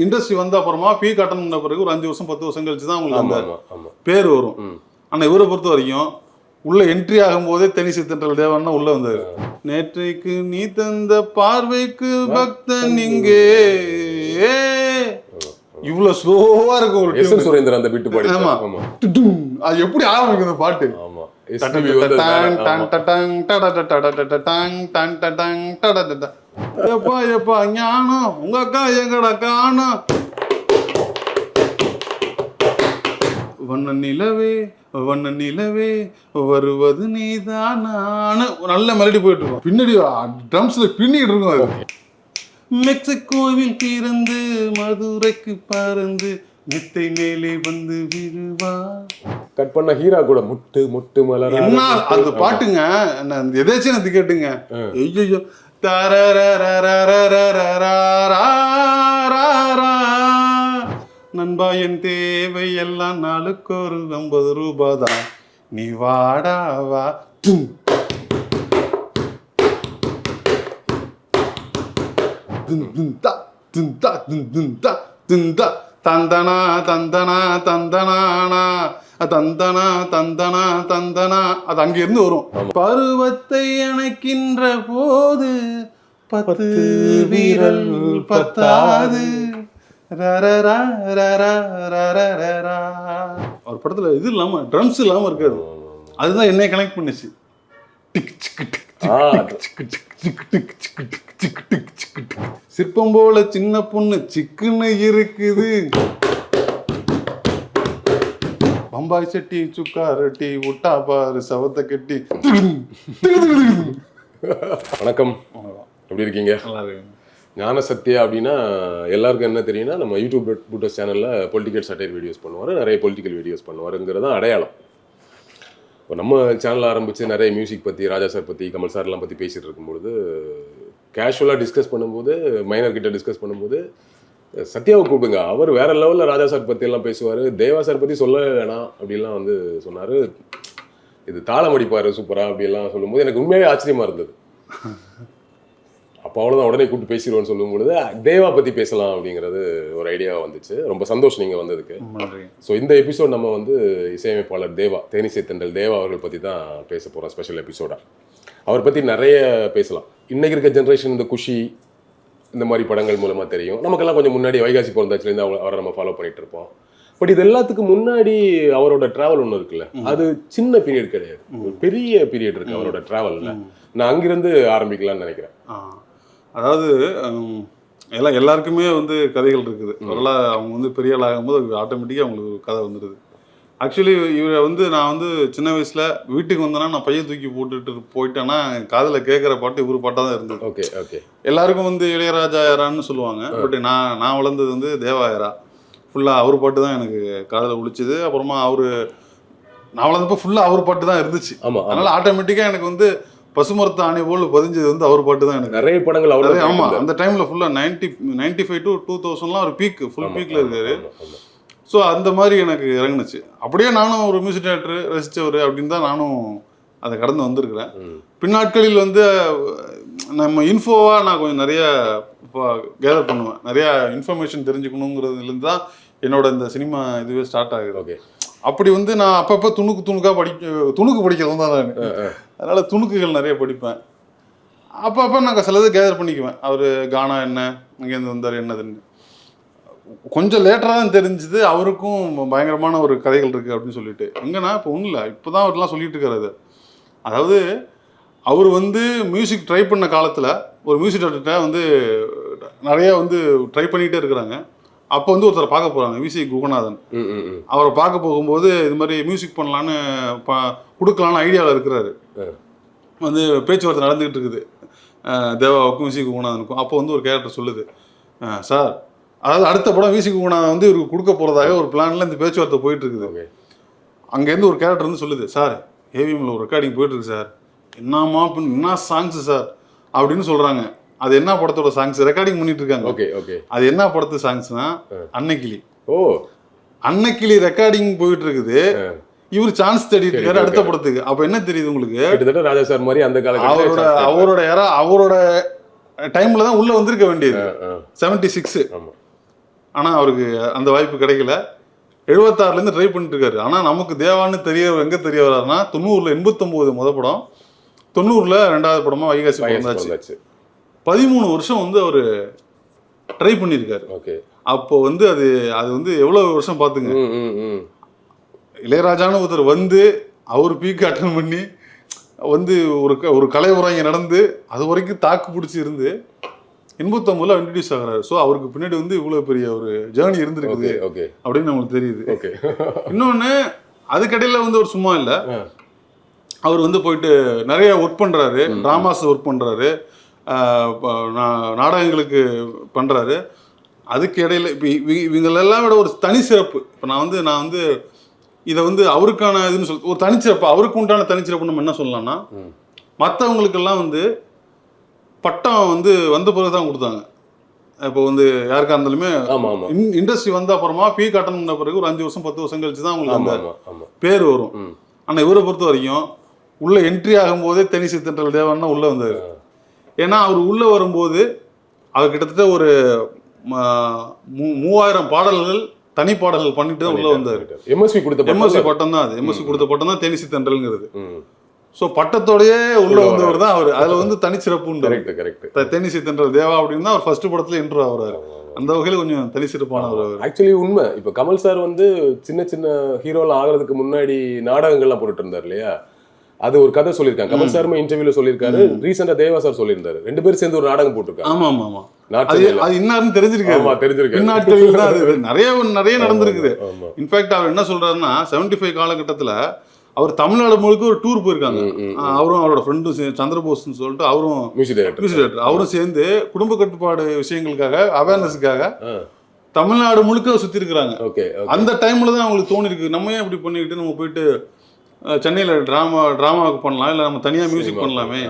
Industry வந்த அப்புறமா ஃபீ கட்டணும்ன பிறகு ஒரு 5 வருஷம் 10 வருஷம் கழிச்சு தான் உங்களுக்கு அந்த பேர் வரும். ஆனால் இவரை பொறுத்த வரைக்கும் உள்ள என்ட்ரி ஆகும்போதே தேனிசை தென்றல் தேவான்னா உள்ள வந்தாரு. நேற்றைக்கு நீ தந்த பார்வைக்கு பக்தன் இங்கே இவ்வளவு ஸ்லோவா இருக்கும் ஒரு எஸ் சுரேந்தர் அந்த பிட்டு பாடி. ஆமா, அது எப்படி ஆரம்பிக்கும் அந்த பாட்டு? எப்பா எப்பா ஞானம் உங்க அக்கா எங்கடா காணோம், வண்ண நிலவே வருவது நீதானான்னு நல்ல மெலடி போயிட்டு இருக்கும். பின்னாடி ட்ரம்ஸ்ல பின்னிட்டு இருக்கும். அது மெக்சிகோவில் பிறந்து மதுரைக்கு பறந்து நித்தை மேலே வந்து விழுவா கட் பண்ண ஹீரா கூட முட்டு முட்டு மலர் என்ன அந்த பாட்டுங்க. எதாச்சும் அது கேட்டுங்க. ஐயோ நண்பா என் தேவை எல்லாம் நாளுக்கு ஒரு 50 ரூபாய் தான், நீ வாடாவா தந்தனா தந்தனா தந்தனானா தந்தனா தந்தனா தந்தனா அது அங்க இருந்து வரும். பருவத்தை அணைக்கின்ற போது 10 வீரல் பத்தாது. ஒரு படத்துல இது இல்லாம ட்ரம்ஸ் இல்லாம இருக்காது. அதுதான் என்னை கனெக்ட் பண்ணுச்சு. சிற்பம் போல சின்ன பொண்ணு சிக்குன்னு இருக்குது, பம்பாய் சட்டி சுக்கா ரொட்டி விட்டா பாரு சவத்தை கட்டி. வணக்கம், எப்படி இருக்கீங்க? நல்லா இருக்கு. ஞான சத்யா அப்படின்னா எல்லாருக்கும் என்ன தெரியும்னா, நம்ம யூடியூப் புட்டஸ் சேனலில் பொலிட்டிக்கல் சட்டையர் வீடியோஸ் பண்ணுவார், நிறைய பொலிட்டிக்கல் வீடியோஸ் பண்ணுவாருங்கிறது தான் அடையாளம். இப்போ நம்ம சேனல் ஆரம்பித்து நிறைய மியூசிக் பற்றி, ராஜா சார் பற்றி, கமல் சார்லாம் பற்றி பேசிகிட்டு இருக்கும்பொழுது, கேஷுவலாக டிஸ்கஸ் பண்ணும்போது, மைனர் கிட்ட டிஸ்கஸ் பண்ணும்போது, சத்யாவை கூப்பிடுங்க, அவர் வேற லெவலில் ராஜா சார் பற்றி எல்லாம் பேசுவார், தேவா சார் பற்றி சொல்ல வேணாம் அப்படின்லாம் வந்து சொன்னார். இது தாளம் அடிப்பார் சூப்பராக அப்படிலாம் சொல்லும்போது எனக்கு உண்மையாகவே ஆச்சரியமாக இருந்தது. அப்போ அவ்வளோதான், உடனே கூப்பிட்டு பேசிடுவோன்னு சொல்லும்பொழுது தேவா பற்றி பேசலாம் அப்படிங்கிறது ஒரு ஐடியா வந்துச்சு. ரொம்ப சந்தோஷம் நீங்கள் வந்ததுக்கு. ஸோ இந்த எபிசோட் நம்ம வந்து இசையமைப்பாளர் தேவா, தேனிசை தென்றல் தேவா அவர்கள் பற்றி தான் பேச போகிறோம் ஸ்பெஷல் எபிசோடாக. அவர் பற்றி நிறைய பேசலாம். இன்றைக்கி இருக்க ஜென்ரேஷன் இந்த குஷி இந்த மாதிரி படங்கள் மூலமாக தெரியும். நமக்கெல்லாம் கொஞ்சம் முன்னாடி வைகாசி பிறந்தாச்சுலேருந்து அவரை நம்ம ஃபாலோ பண்ணிகிட்டு இருப்போம். பட் இது எல்லாத்துக்கும் முன்னாடி அவரோட ட்ராவல் ஒன்று இருக்குல்ல, அது சின்ன பீரியட் கிடையாது, ஒரு பெரிய பீரியட் இருக்குது அவரோட ட்ராவலில். நான் அங்கிருந்து ஆரம்பிக்கலாம்னு நினைக்கிறேன். அதாவது எல்லாருக்குமே வந்து கதைகள் இருக்குது. அதெல்லாம் அவங்க வந்து பெரிய ஆள் ஆகும்போது ஆட்டோமேட்டிக்காக அவங்களுக்கு ஒரு கதை வந்துடுது. ஆக்சுவலி இவரை வந்து நான் வந்து சின்ன வயசில் வீட்டுக்கு வந்தேன்னா நான் பையன் தூக்கி போட்டுட்டு போயிட்டேன்னா காதில் கேட்குற பாட்டு இவர் பாட்டாக தான் இருந்தது. Okay okay. எல்லாருக்கும் வந்து இளையராஜா யாரான்னு சொல்லுவாங்க. பட் நான் வளர்ந்தது வந்து தேவா யாரா, ஃபுல்லாக அவர் பாட்டு தான் எனக்கு காதில் ஒழிச்சுது. அப்புறமா நான் வளர்ந்தப்போ ஃபுல்லாக அவர் பாட்டு தான் இருந்துச்சு. ஆமாம், அதனால் ஆட்டோமேட்டிக்காக எனக்கு வந்து பசுமரத்து ஆணை போல் பதிஞ்சது வந்து அவர் பாட்டு தான். எனக்கு நிறைய படங்கள் அவர். ஆமாம், அந்த டைமில் ஃபுல்லாக 95 to 2000லாம் ஒரு பீக், ஃபுல் பீக்கில் இருக்காரு. ஸோ அந்த மாதிரி எனக்கு இறங்குனுச்சு. அப்படியே நானும் ஒரு மியூசிக் டேரக்டர் ரசித்தவர் அப்படின்னு தான் நானும் அதை கடந்து வந்திருக்கிறேன். பின்னாட்களில் வந்து நம்ம இன்ஃபோவாக நான் கொஞ்சம் நிறைய கேதர் பண்ணுவேன், நிறையா இன்ஃபர்மேஷன் தெரிஞ்சுக்கணுங்கிறதுலேருந்து தான் என்னோட இந்த சினிமா இதுவே ஸ்டார்ட் ஆகுது. ஓகே. அப்படி வந்து நான் அப்பப்போ துணுக்கு படிக்கிறது தான் நான். அதனால் துணுக்குகள் நிறைய படிப்பேன். அப்பப்போ நான் சிலது கேதர் பண்ணிக்குவேன். அவர் கானா என்ன, அங்கேருந்து வந்தார் என்னதுன்னு. கொஞ்சம் லேட்டராக தான் தெரிஞ்சுது அவருக்கும் பயங்கரமான ஒரு கதைகள் இருக்குது அப்படின்னு சொல்லிட்டு. எங்கன்னா இப்போ ஒன்றும் இல்லை, இப்போ தான் அவர்லாம் சொல்லிட்டு இருக்காரு. அதாவது அவர் வந்து மியூசிக் ட்ரை பண்ண காலத்தில் ஒரு மியூசிக் டேரக்டர்கிட்ட வந்து நிறைய வந்து ட்ரை பண்ணிக்கிட்டே இருக்கிறாங்க. அப்போ வந்து ஒருத்தரை பார்க்க போகிறாங்க, விசி குகநாதன். அவரை பார்க்க போகும்போது இது மாதிரி மியூசிக் பண்ணலான்னு கொடுக்கலான்னு ஐடியாவில் இருக்கிறாரு. வந்து பேச்சுவார்த்தை நடந்துக்கிட்டு இருக்குது தேவாவுக்கும் விசி குகநாதனுக்கும். அப்போ வந்து ஒரு கேரக்டர் சொல்லுது, சார் அதாவது அடுத்த படம் விசி குகநாதன் வந்து இவருக்கு கொடுக்க போகிறதாக ஒரு பிளானில் இந்த பேச்சுவார்த்தை போயிட்டு இருக்குது. அங்கேருந்து ஒரு கேரக்டர் வந்து சொல்லுது, சார் ஏவிஎம்ல ஒரு ரெக்கார்டிங் போயிட்டுருக்கு சார், என்ன சாங்ஸு சார் அப்படின்னு சொல்கிறாங்க. அது என்ன படத்தோட சாங்ஸ் ரெக்கார்டிங் பண்ணிட்டு இருக்காங்க. Okay okay. அது என்ன படத்து சாங்ஸ்னா அன்னைக்கிளி. ஓ, அன்னைக்கிளி ரெக்கார்டிங் போயிட்டு இருக்குது. இவர் சான்ஸ் தேடிட்டு இருக்காரு அடுத்த படத்துக்கு. அப்ப என்ன தெரியுது உங்களுக்கு, கிட்டத்தட்ட ராஜா சார் மாதிரி அந்த காலத்துல அவரோட டைம்ல தான் உள்ள வந்திருக்க வேண்டியது. 76. ஆனால் அவருக்கு அந்த வாய்ப்பு கிடைக்கல. 76லேருந்து ட்ரை பண்ணிட்டு இருக்காரு. ஆனால் நமக்கு தேவான்னு எங்கே தெரிய வர்றாருன்னா 90ல் 89 முத படம், 90ல் 2வது படமாக வைகாசி வந்தாச்சு. 13 வருஷம் வந்து அவர் ட்ரை பண்ணியிருக்காரு. ஓகே. அப்போ வந்து அது வந்து எவ்வளோ வருஷம் பார்த்துங்க. இளையராஜான்னு ஒருத்தர் வந்து அவர் பீக் அட்டன் பண்ணி வந்து ஒரு கலை உரைங்க நடந்து அது வரைக்கும் தாக்கு பிடிச்சி இருந்து 89ல் இன்ட்ரடியூஸ் ஆகிறாரு. ஸோ அவருக்கு பின்னாடி வந்து இவ்வளோ பெரிய ஒரு ஜேர்னி இருந்திருக்குது அப்படின்னு நம்மளுக்கு தெரியுது. இன்னொன்று அதுக்கடையில் வந்து ஒரு சும்மா இல்லை, அவர் வந்து போயிட்டு நிறைய ஒர்க் பண்ணுறாரு, ட்ராமாஸ் ஒர்க் பண்ணுறாரு, நாடகங்களுக்கு பண்ணுறாரு. அதுக்கு இடையில இப்போ இவங்களெல்லாம் விட ஒரு தனி சிறப்பு. இப்போ நான் வந்து இதை வந்து அவருக்கான இதுன்னு சொல்லி ஒரு தனிச்சிறப்பு, அவருக்கு உண்டான தனிச்சிறப்பு நம்ம என்ன சொல்லலாம்னா, மற்றவங்களுக்கெல்லாம் வந்து பட்டம் வந்து வந்த பிறகு தான் கொடுத்தாங்க. இப்போ வந்து யாருக்கா இருந்தாலுமே இண்டஸ்ட்ரி வந்த அப்புறமா பீக் அட்டன் பண்ண பிறகு ஒரு 5 வருஷம் 10 வருஷம் கழிச்சு தான் அவங்களுக்கு அந்த பேர் வரும். ஆனால் இவரை பொறுத்த வரைக்கும் உள்ள என்ட்ரி ஆகும்போதே தேனிசை தென்றல் தேவான்னா உள்ள வந்தார். ஏன்னா அவர் உள்ள வரும்போது அவர் கிட்டத்தட்ட ஒரு 3000 பாடல்கள் தனி பாடல்கள் பண்ணிட்டு தான் உள்ள வந்தார். எம்எஸ்வி பட்டம் தான் அது. எம்எஸ்வி கொடுத்த பட்டம் தான் தேனிசை தென்றல்ங்கிறது. ஸோ பட்டத்தோடயே உள்ள வந்தவர் தான் அவர். அதில் வந்து தனிச்சிறப்பு உண்டு. தேனிசை தென்றல் தேவா அப்படின்னு தான் அவர் ஃபர்ஸ்ட் படத்துல இன்ட்ரோ ஆகுறாரு. அந்த வகையில் கொஞ்சம் தனிச்சிறப்பானவர். ஆக்சுவலி உண்மை. இப்போ கமல் சார் வந்து சின்ன சின்ன ஹீரோலாம் ஆகிறதுக்கு முன்னாடி நாடகங்கள்லாம் போட்டுட்டு இருந்தார் இல்லையா? அது ஒரு கதை சொல்லியிருக்காங்க. கமல் சாருமே இன்டர்வியூல சொல்லியிருக்காரு. ரீசெண்டா தேவா சார் சொல்லியிருந்தாரு, 2 பேரும் சேர்ந்து ஒரு நாடகம் போட்டிருக்காங்க. ஆமா. அது இன்னாருன்னு தெரிஞ்சிருக்கு. நிறைய நடந்திருக்குது. இன்ஃபேக்ட் அவர் என்ன சொல்றாருன்னா 75 காலகட்டத்துல அவர் தமிழ்நாடு முழுக்க ஒரு டூர் போயிருக்காங்க. அவரும் அவரோட ஃப்ரெண்டும் சந்திரபோஸ்ன்னு சொல்லிட்டு அவரும் மியூசிக் டைரக்டர் அவரும் சேர்ந்து குடும்ப கட்டுப்பாடு விஷயங்களுக்காக அவேர்னஸுக்காக தமிழ்நாடு முழுக்க சுத்தி இருக்கிறாங்க. அந்த டைம்ல தான் அவங்களுக்கு தோணி இருக்கு, நம்ம ஏன் இப்படி பண்ணிக்கிட்டு நம்ம போயிட்டு சென்னையில் ட்ராமாவுக்கு பண்ணலாம், இல்லை நம்ம தனியாக மியூசிக் பண்ணலாமே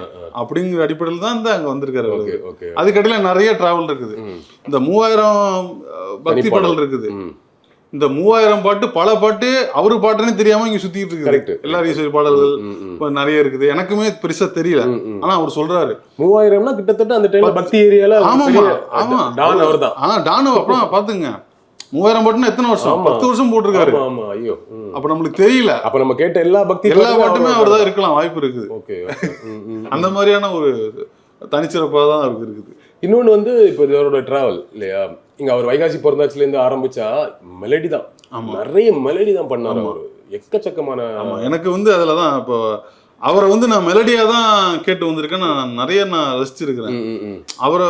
அப்படிங்கிற அடிப்படையில் தான் அங்கே வந்திருக்காரு. அதுக்கடையில் நிறைய டிராவல் இருக்குது. இந்த 3000 பக்தி பாடல் இருக்குது. இந்த 3000 பாட்டு பல பாட்டு அவரு பாட்டுன்னு தெரியாம இங்க சுத்திட்டு இருக்கு. எல்லாரும் ஈஸ்வரி பாடல்கள் நிறைய இருக்குது. எனக்குமே பெருசா தெரியல. ஆனா அவர் சொல்றாரு 3000 கிட்டத்தட்ட அந்த டைம்ல பக்தி ஏரியால. ஆமா டான் அவர்தான். டான் அப்புறம் பாத்துங்க 3000 பாட்டுன்னு எத்தனை வருஷம், 10 வருஷம் போட்டிருக்காரு. அப்ப நம்மளுக்கு தெரியல. அப்ப நம்ம கேட்ட எல்லா பாட்டுமே அவர் தான் இருக்கலாம், வாய்ப்பு இருக்குது. அந்த மாதிரியான ஒரு தனிச்சிறப்பாக தான் அவருக்கு இருக்குது. இன்னொன்று வந்து இப்போ இதோட டிராவல் இல்லையா, இங்கே அவர் வைகாசி பிறந்தாச்சுலேருந்து ஆரம்பிச்சா மெலடி தான், நிறைய மெலடி தான் பண்ணார் அவர், எக்கச்சக்கமான. ஆமாம், எனக்கு வந்து அதில் தான் இப்போ அவரை வந்து நான் மெலடியாக தான் கேட்டு வந்திருக்கேன். நான் ரசிச்சிருக்கிறேன். அவரை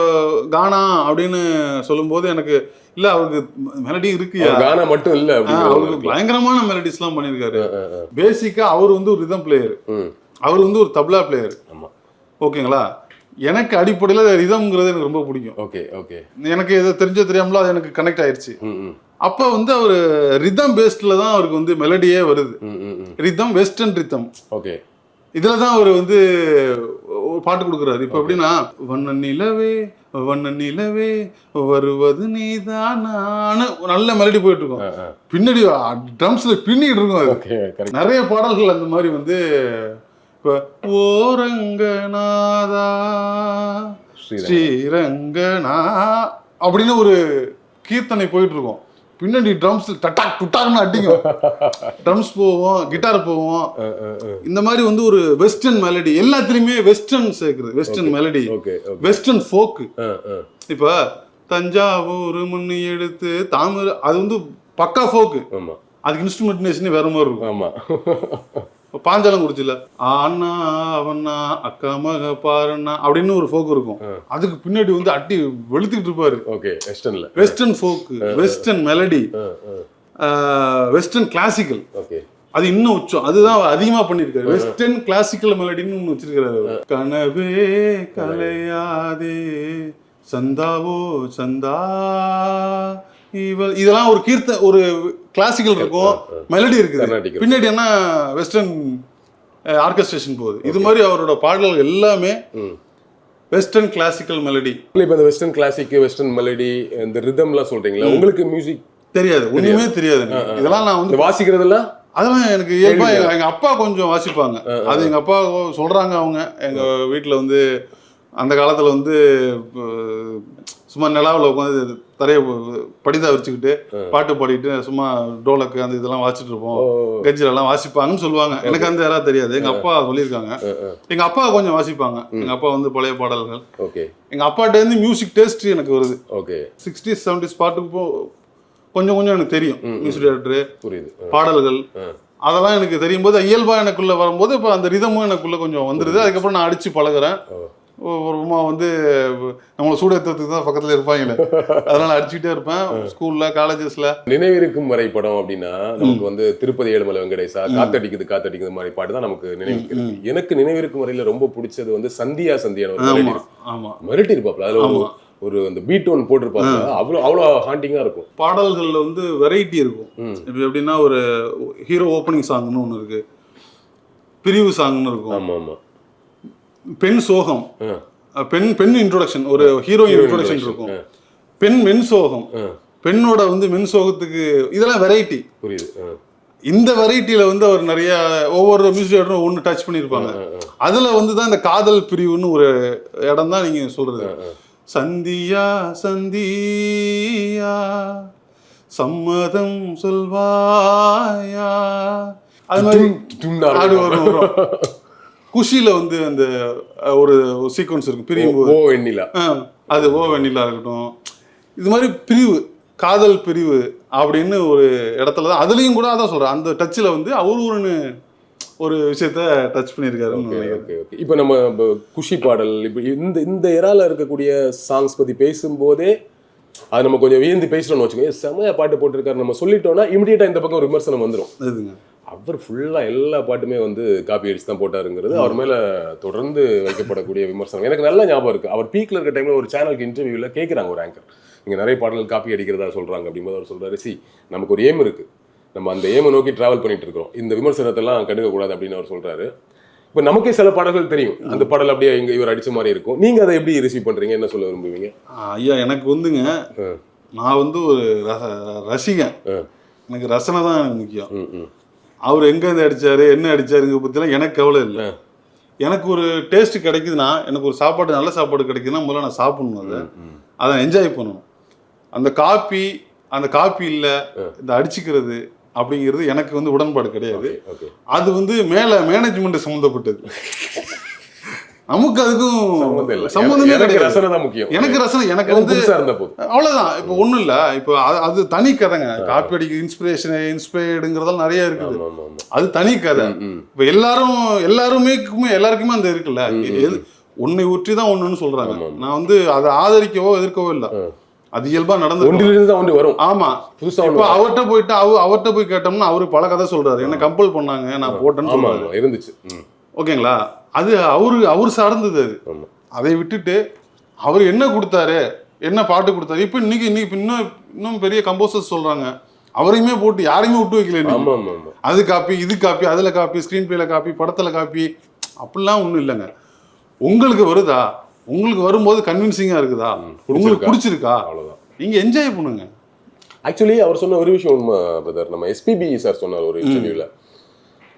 கானா அப்படின்னு சொல்லும்போது எனக்கு இல்லை, அவருக்கு மெலடி இருக்குயா, கானா மட்டும் இல்லை, அவருக்கு பயங்கரமான மெலடிஸ்லாம் பண்ணியிருக்காரு. பேசிக்காக அவர் வந்து ஒரு ரிதம் பிளேயர், அவர் வந்து ஒரு தப்லா பிளேயர். ஓகேங்களா, எனக்கு அடிப்படையில் ரிதம்ங்கிறது எனக்கு ரொம்ப பிடிக்கும். எனக்கு எதை தெரியாமலோ அது எனக்கு கனெக்ட் ஆயிடுச்சு. அப்போ வந்து அவர் ரிதம் பேஸ்டில் தான் அவருக்கு வந்து மெலடியே வருது. Rhythm, western rhythm. இதில் தான் அவர் வந்து பாட்டு கொடுக்குறாரு. இப்போ எப்படின்னா, வண்ண நிலவே வருவது நீதானு நல்ல மெலடி போயிட்டு இருக்கும், பின்னாடி ட்ரம்ஸ்ல பின்னிட்டு இருக்கும். நிறைய பாடல்கள் அந்த மாதிரி வந்து இப்போ ஓரங்கநாதா ஸ்ரீரங்கனா அப்படின்னு ஒரு கீர்த்தனை போயிட்டு இருக்கும், பின்னாடி ட்ரம்ஸ் டட்டாக் டுட்டாக்னு அடிக்கும், ட்ரம்ஸ் போவோம், கிட்டார் போவோம். இந்த மாதிரி வந்து ஒரு வெஸ்டர்ன் மெலடி, எல்லாத்துலயுமே வெஸ்டர்ன் சேர்க்குது, வெஸ்டர்ன் மெலடி, வெஸ்டர்ன் ஃபோக்கு. இப்ப தஞ்சாவூர் முன்னு எடுத்து தாமரை, அது வந்து பக்கா ஃபோக்கு, அதுக்கு இன்ஸ்ட்ருமெண்டேஷனே வேற மாதிரி இருக்கும். பாஞ்சாலங்குறிச்சியில ஆனா அவனா அக்கா மக பாருண்ணா அப்படின்னு ஒரு ஃபோக் இருக்கும், அதுக்கு பின்னாடி வந்து அட்டி வெளுத்துக்கிட்டு இருப்பாரு. Western folk, western melody, western classical, அது இன்னும் உச்சம், அதுதான் அதிகமா பண்ணிருக்காரு. வெஸ்டர்ன் கிளாசிக்கல் மெலடின்னு ஒண்ணு வச்சிருக்காரு. கனவே கலையாதே சந்தாவோ சந்தா, இதெல்லாம் ஒரு ஒரு கிளாசிக்கல் இருக்கும், மெலடி இருக்குது, பின்னாடி என்ன வெஸ்டர்ன் ஆர்கெஸ்ட்ரேஷன் போகுது. இது மாதிரி அவரோட பாடல்கள் எல்லாமே வெஸ்டர்ன் கிளாசிக்கல் மெலடி. இப்போ இந்த வெஸ்டர்ன் கிளாசிக், வெஸ்டர்ன் மெலடி, இந்த ரிதம்லாம் சொல்றீங்களா, உங்களுக்கு மியூசிக் தெரியாது, ஒண்ணுமே தெரியாது. இதெல்லாம் நான் வந்து வாசிக்கிறதுல அதெல்லாம் எனக்கு இயல்பா எங்க அப்பா கொஞ்சம் வாசிப்பாங்க. அது எங்க அப்பா சொல்றாங்க, அவங்க எங்க வீட்டுல வந்து அந்த காலத்துல வந்து சும்மா நிலாவில் உட்காந்து தரைய படிதா வச்சுக்கிட்டு பாட்டு பாடிட்டு சும்மா டோலக்கு அந்த இதெல்லாம் வாசிச்சுட்டு இருப்போம், கெஜ்ஜிலெல்லாம் வாசிப்பாங்கன்னு சொல்லுவாங்க. எனக்கு அந்த யாராவது தெரியாது, எங்க அப்பா சொல்லியிருக்காங்க. எங்க அப்பா கொஞ்சம் வாசிப்பாங்க, எங்க அப்பா வந்து பழைய பாடல்கள். எங்க அப்பாட்ட இருந்து மியூசிக் டேஸ்ட் எனக்கு வருது. 60s 70s பாட்டுக்கு கொஞ்சம் கொஞ்சம் எனக்கு தெரியும். மியூசிக் டைரக்டர், பாடல்கள் அதெல்லாம் எனக்கு தெரியும் போது இயல்பா எனக்குள்ள வரும்போது இப்போ அந்த ரிதமும் எனக்குள்ள கொஞ்சம் வந்துடுது. அதுக்கப்புறம் நான் அடிச்சு பழகுறேன். ஒருமா வந்து நம்மளை சூடேற்றத்துக்கு தான் பக்கத்துல இருப்பாங்களே, அதனால அடிச்சுக்கிட்டே இருப்பேன். ஸ்கூல்ல காலேஜஸ்ல நினைவிருக்கும் வரை படம் அப்படின்னா நமக்கு வந்து திருப்பதி ஏழுமலை வெங்கடேசா, காத்தடிக்குது மாதிரி பாட்டு தான் நமக்கு நினைவு. எனக்கு நினைவிருக்கும் வரையில ரொம்ப பிடிச்சது வந்து சந்தியா சந்தியான மிரட்டி இருப்பாப்ல. அதுல ஒரு அந்த பீட் ஒன் போட்டிருப்பாங்க, அவ்வளோ ஹாண்டிங்கா இருக்கும். பாடல்கள்ல வந்து வெரைட்டி இருக்கும். இப்போ எப்படின்னா ஒரு ஹீரோ ஓப்பனிங் சாங்னு ஒன்று இருக்கு, பிரிவு சாங்னு இருக்கும். ஆமா ஆமா. பெண் சோகம், பெண் இன்ட்ரோடக்ஷன், ஒரு ஹீரோயின் இன்ட்ரோடக்ஷன் இருக்கும். மென் சோகம், பெண்ணோட வந்து மென் சோகத்துக்கு, இதெல்லாம் வெரைட்டி. புரியுது. இந்த வெரைட்டியில வந்து அவர் நிறைய ஒவ்வொரு மியூசிக் டைரக்டரும் ஒன்று டச் பண்ணியிருப்பாங்க. அதுல வந்து தான் இந்த காதல் பிரிவுன்னு ஒரு இடம் தான் நீங்க சொல்றது. சந்தியா சந்தியா சம்மதம் சொல்வாயா, அது மாதிரி வரும். குஷியில வந்து அந்த ஒரு சீக்வன்ஸ் இருக்கு, பிரிவு ஓ வெண்ணிலா, அது ஓ வெண்ணிலா இருக்கட்டும். இது மாதிரி பிரிவு, காதல் பிரிவு அப்படின்னு ஒரு இடத்துல தான், அதுலயும் கூட அதான் சொல்றேன், அந்த டச்சில் வந்து அவரு ஒரு விஷயத்த டச் பண்ணியிருக்காரு. இப்போ நம்ம குஷி பாடல், இப்போ இந்த இறால இருக்கக்கூடிய சாங்ஸ் பத்தி பேசும்போதே அது நம்ம கொஞ்சம் வியந்து பேசுறோம்னு வச்சுக்கோங்க. செமையா பாட்டு போட்டிருக்காரு நம்ம சொல்லிட்டோம்னா இமிடியேட்டா இந்த பக்கம் ஒரு விமர்சனம் வந்துடும். அவர் ஃபுல்லா எல்லா பாட்டுமே வந்து காப்பி அடிச்சு தான் போட்டாருங்கிறது அவர் மேல தொடர்ந்து வைக்கப்படக்கூடிய விமர்சனம். எனக்கு நல்ல ஞாபகம் இருக்கு, அவர் பீக்ல இருக்க டைம்ல ஒரு சேனலுக்கு இன்டர்வியூல கேட்குறாங்க ஒரு ஆங்கர், இங்க நிறைய பாடல்கள் காப்பி அடிக்கிறதா சொல்றாங்க அப்படிங்கும்போது அவர் சொல்றாரு, நமக்கு ஒரு ஏம் இருக்கு, நம்ம அந்த ஏமை நோக்கி டிராவல் பண்ணிட்டு இருக்கோம், இந்த விமர்சனத்தெல்லாம் கண்டுக்க கூடாது அப்படின்னு அவர் சொல்றாரு. இப்போ நமக்கே சில பாடல்கள் தெரியும், அந்த பாடல் அப்படியே இங்க இவர் அடிச்ச மாதிரி இருக்கும். நீங்க அதை எப்படி ரிசீவ் பண்றீங்க, என்ன சொல்ல விரும்புவீங்க? ஐயா, எனக்கு வந்துங்க, நான் வந்து ஒரு ரசிகன், எனக்கு ரசனை தான் எனக்கு முக்கியம். அவர் எங்க இருந்து அடிச்சாரு, என்ன அடிச்சாருங்க பத்திலாம் எனக்கு கவலை இல்லை. எனக்கு ஒரு டேஸ்ட் கிடைக்குதுன்னா, எனக்கு ஒரு சாப்பாடு, நல்ல சாப்பாடு கிடைக்குதுன்னா முதல்ல நான் சாப்பிடணும், அதை என்ஜாய் பண்ணணும். அந்த காப்பி இல்லை, இந்த அடிச்சுக்கிறது அப்படிங்கிறது எனக்கு வந்து உடன்பாடு கிடையாது. அது வந்து மேனேஜ்மெண்ட் சம்மந்தப்பட்டது, நமக்கு அதுக்கும் சம்மந்தமே கிடையாது. எனக்கு ரசனை, எனக்கு வந்து அவ்வளவுதான். இப்போ ஒண்ணும் இல்ல, இப்போ அது தனி கதைங்க. காப்பி அடிக்க இன்ஸ்பயர்டுங்கிறதெல்லாம் நிறைய இருக்குது, அது தனி கதை. இப்போ எல்லாருக்குமே அந்த இருக்குல்ல, ஒன்னை ஊற்றி தான் ஒண்ணுன்னு சொல்றாங்க. நான் வந்து அதை ஆதரிக்கவோ எதிர்க்கவோ இல்லை, அது இயல்பா நடந்து வரும். ஆமா, இப்போ அவர்கிட்ட போய் கேட்டோம்னா அவரு பல கதை சொல்றாரு, என்ன கம்பல் பண்ணாங்க நான் போட்டேன்னு சொல்றாரு, இருந்துச்சு. ஓகேங்களா, அது அவரு சார்ந்தது. அது அதை விட்டுட்டு அவர் என்ன கொடுத்தாரு, என்ன பாட்டு கொடுத்தாரு. இப்போ இன்னைக்கு இன்னும் பெரிய கம்போசர்ஸ் சொல்றாங்க, அவரையுமே போட்டு யாரையுமே விட்டு வைக்கல. அது காப்பி, இது காப்பி, அதுல காப்பி, ஸ்கிரீன் பிளேல காப்பி, படத்துல காப்பி, அப்படிலாம் ஒண்ணும் இல்லைங்க. உங்களுக்கு வருதா, உங்களுக்கு வரும்போது கன்வின்சிங்கா இருக்குதா, உங்களுக்கு பிடிச்சிருக்கா, அவ்வளவுதான், நீங்க என்ஜாய் பண்ணுங்க. ஆக்சுவலி அவர் சொன்ன ஒரு விஷயம் உண்மை பிரதர், நம்ம எஸ்பிபி சார் சொன்னார் ஒரு இன்டர்வியூல,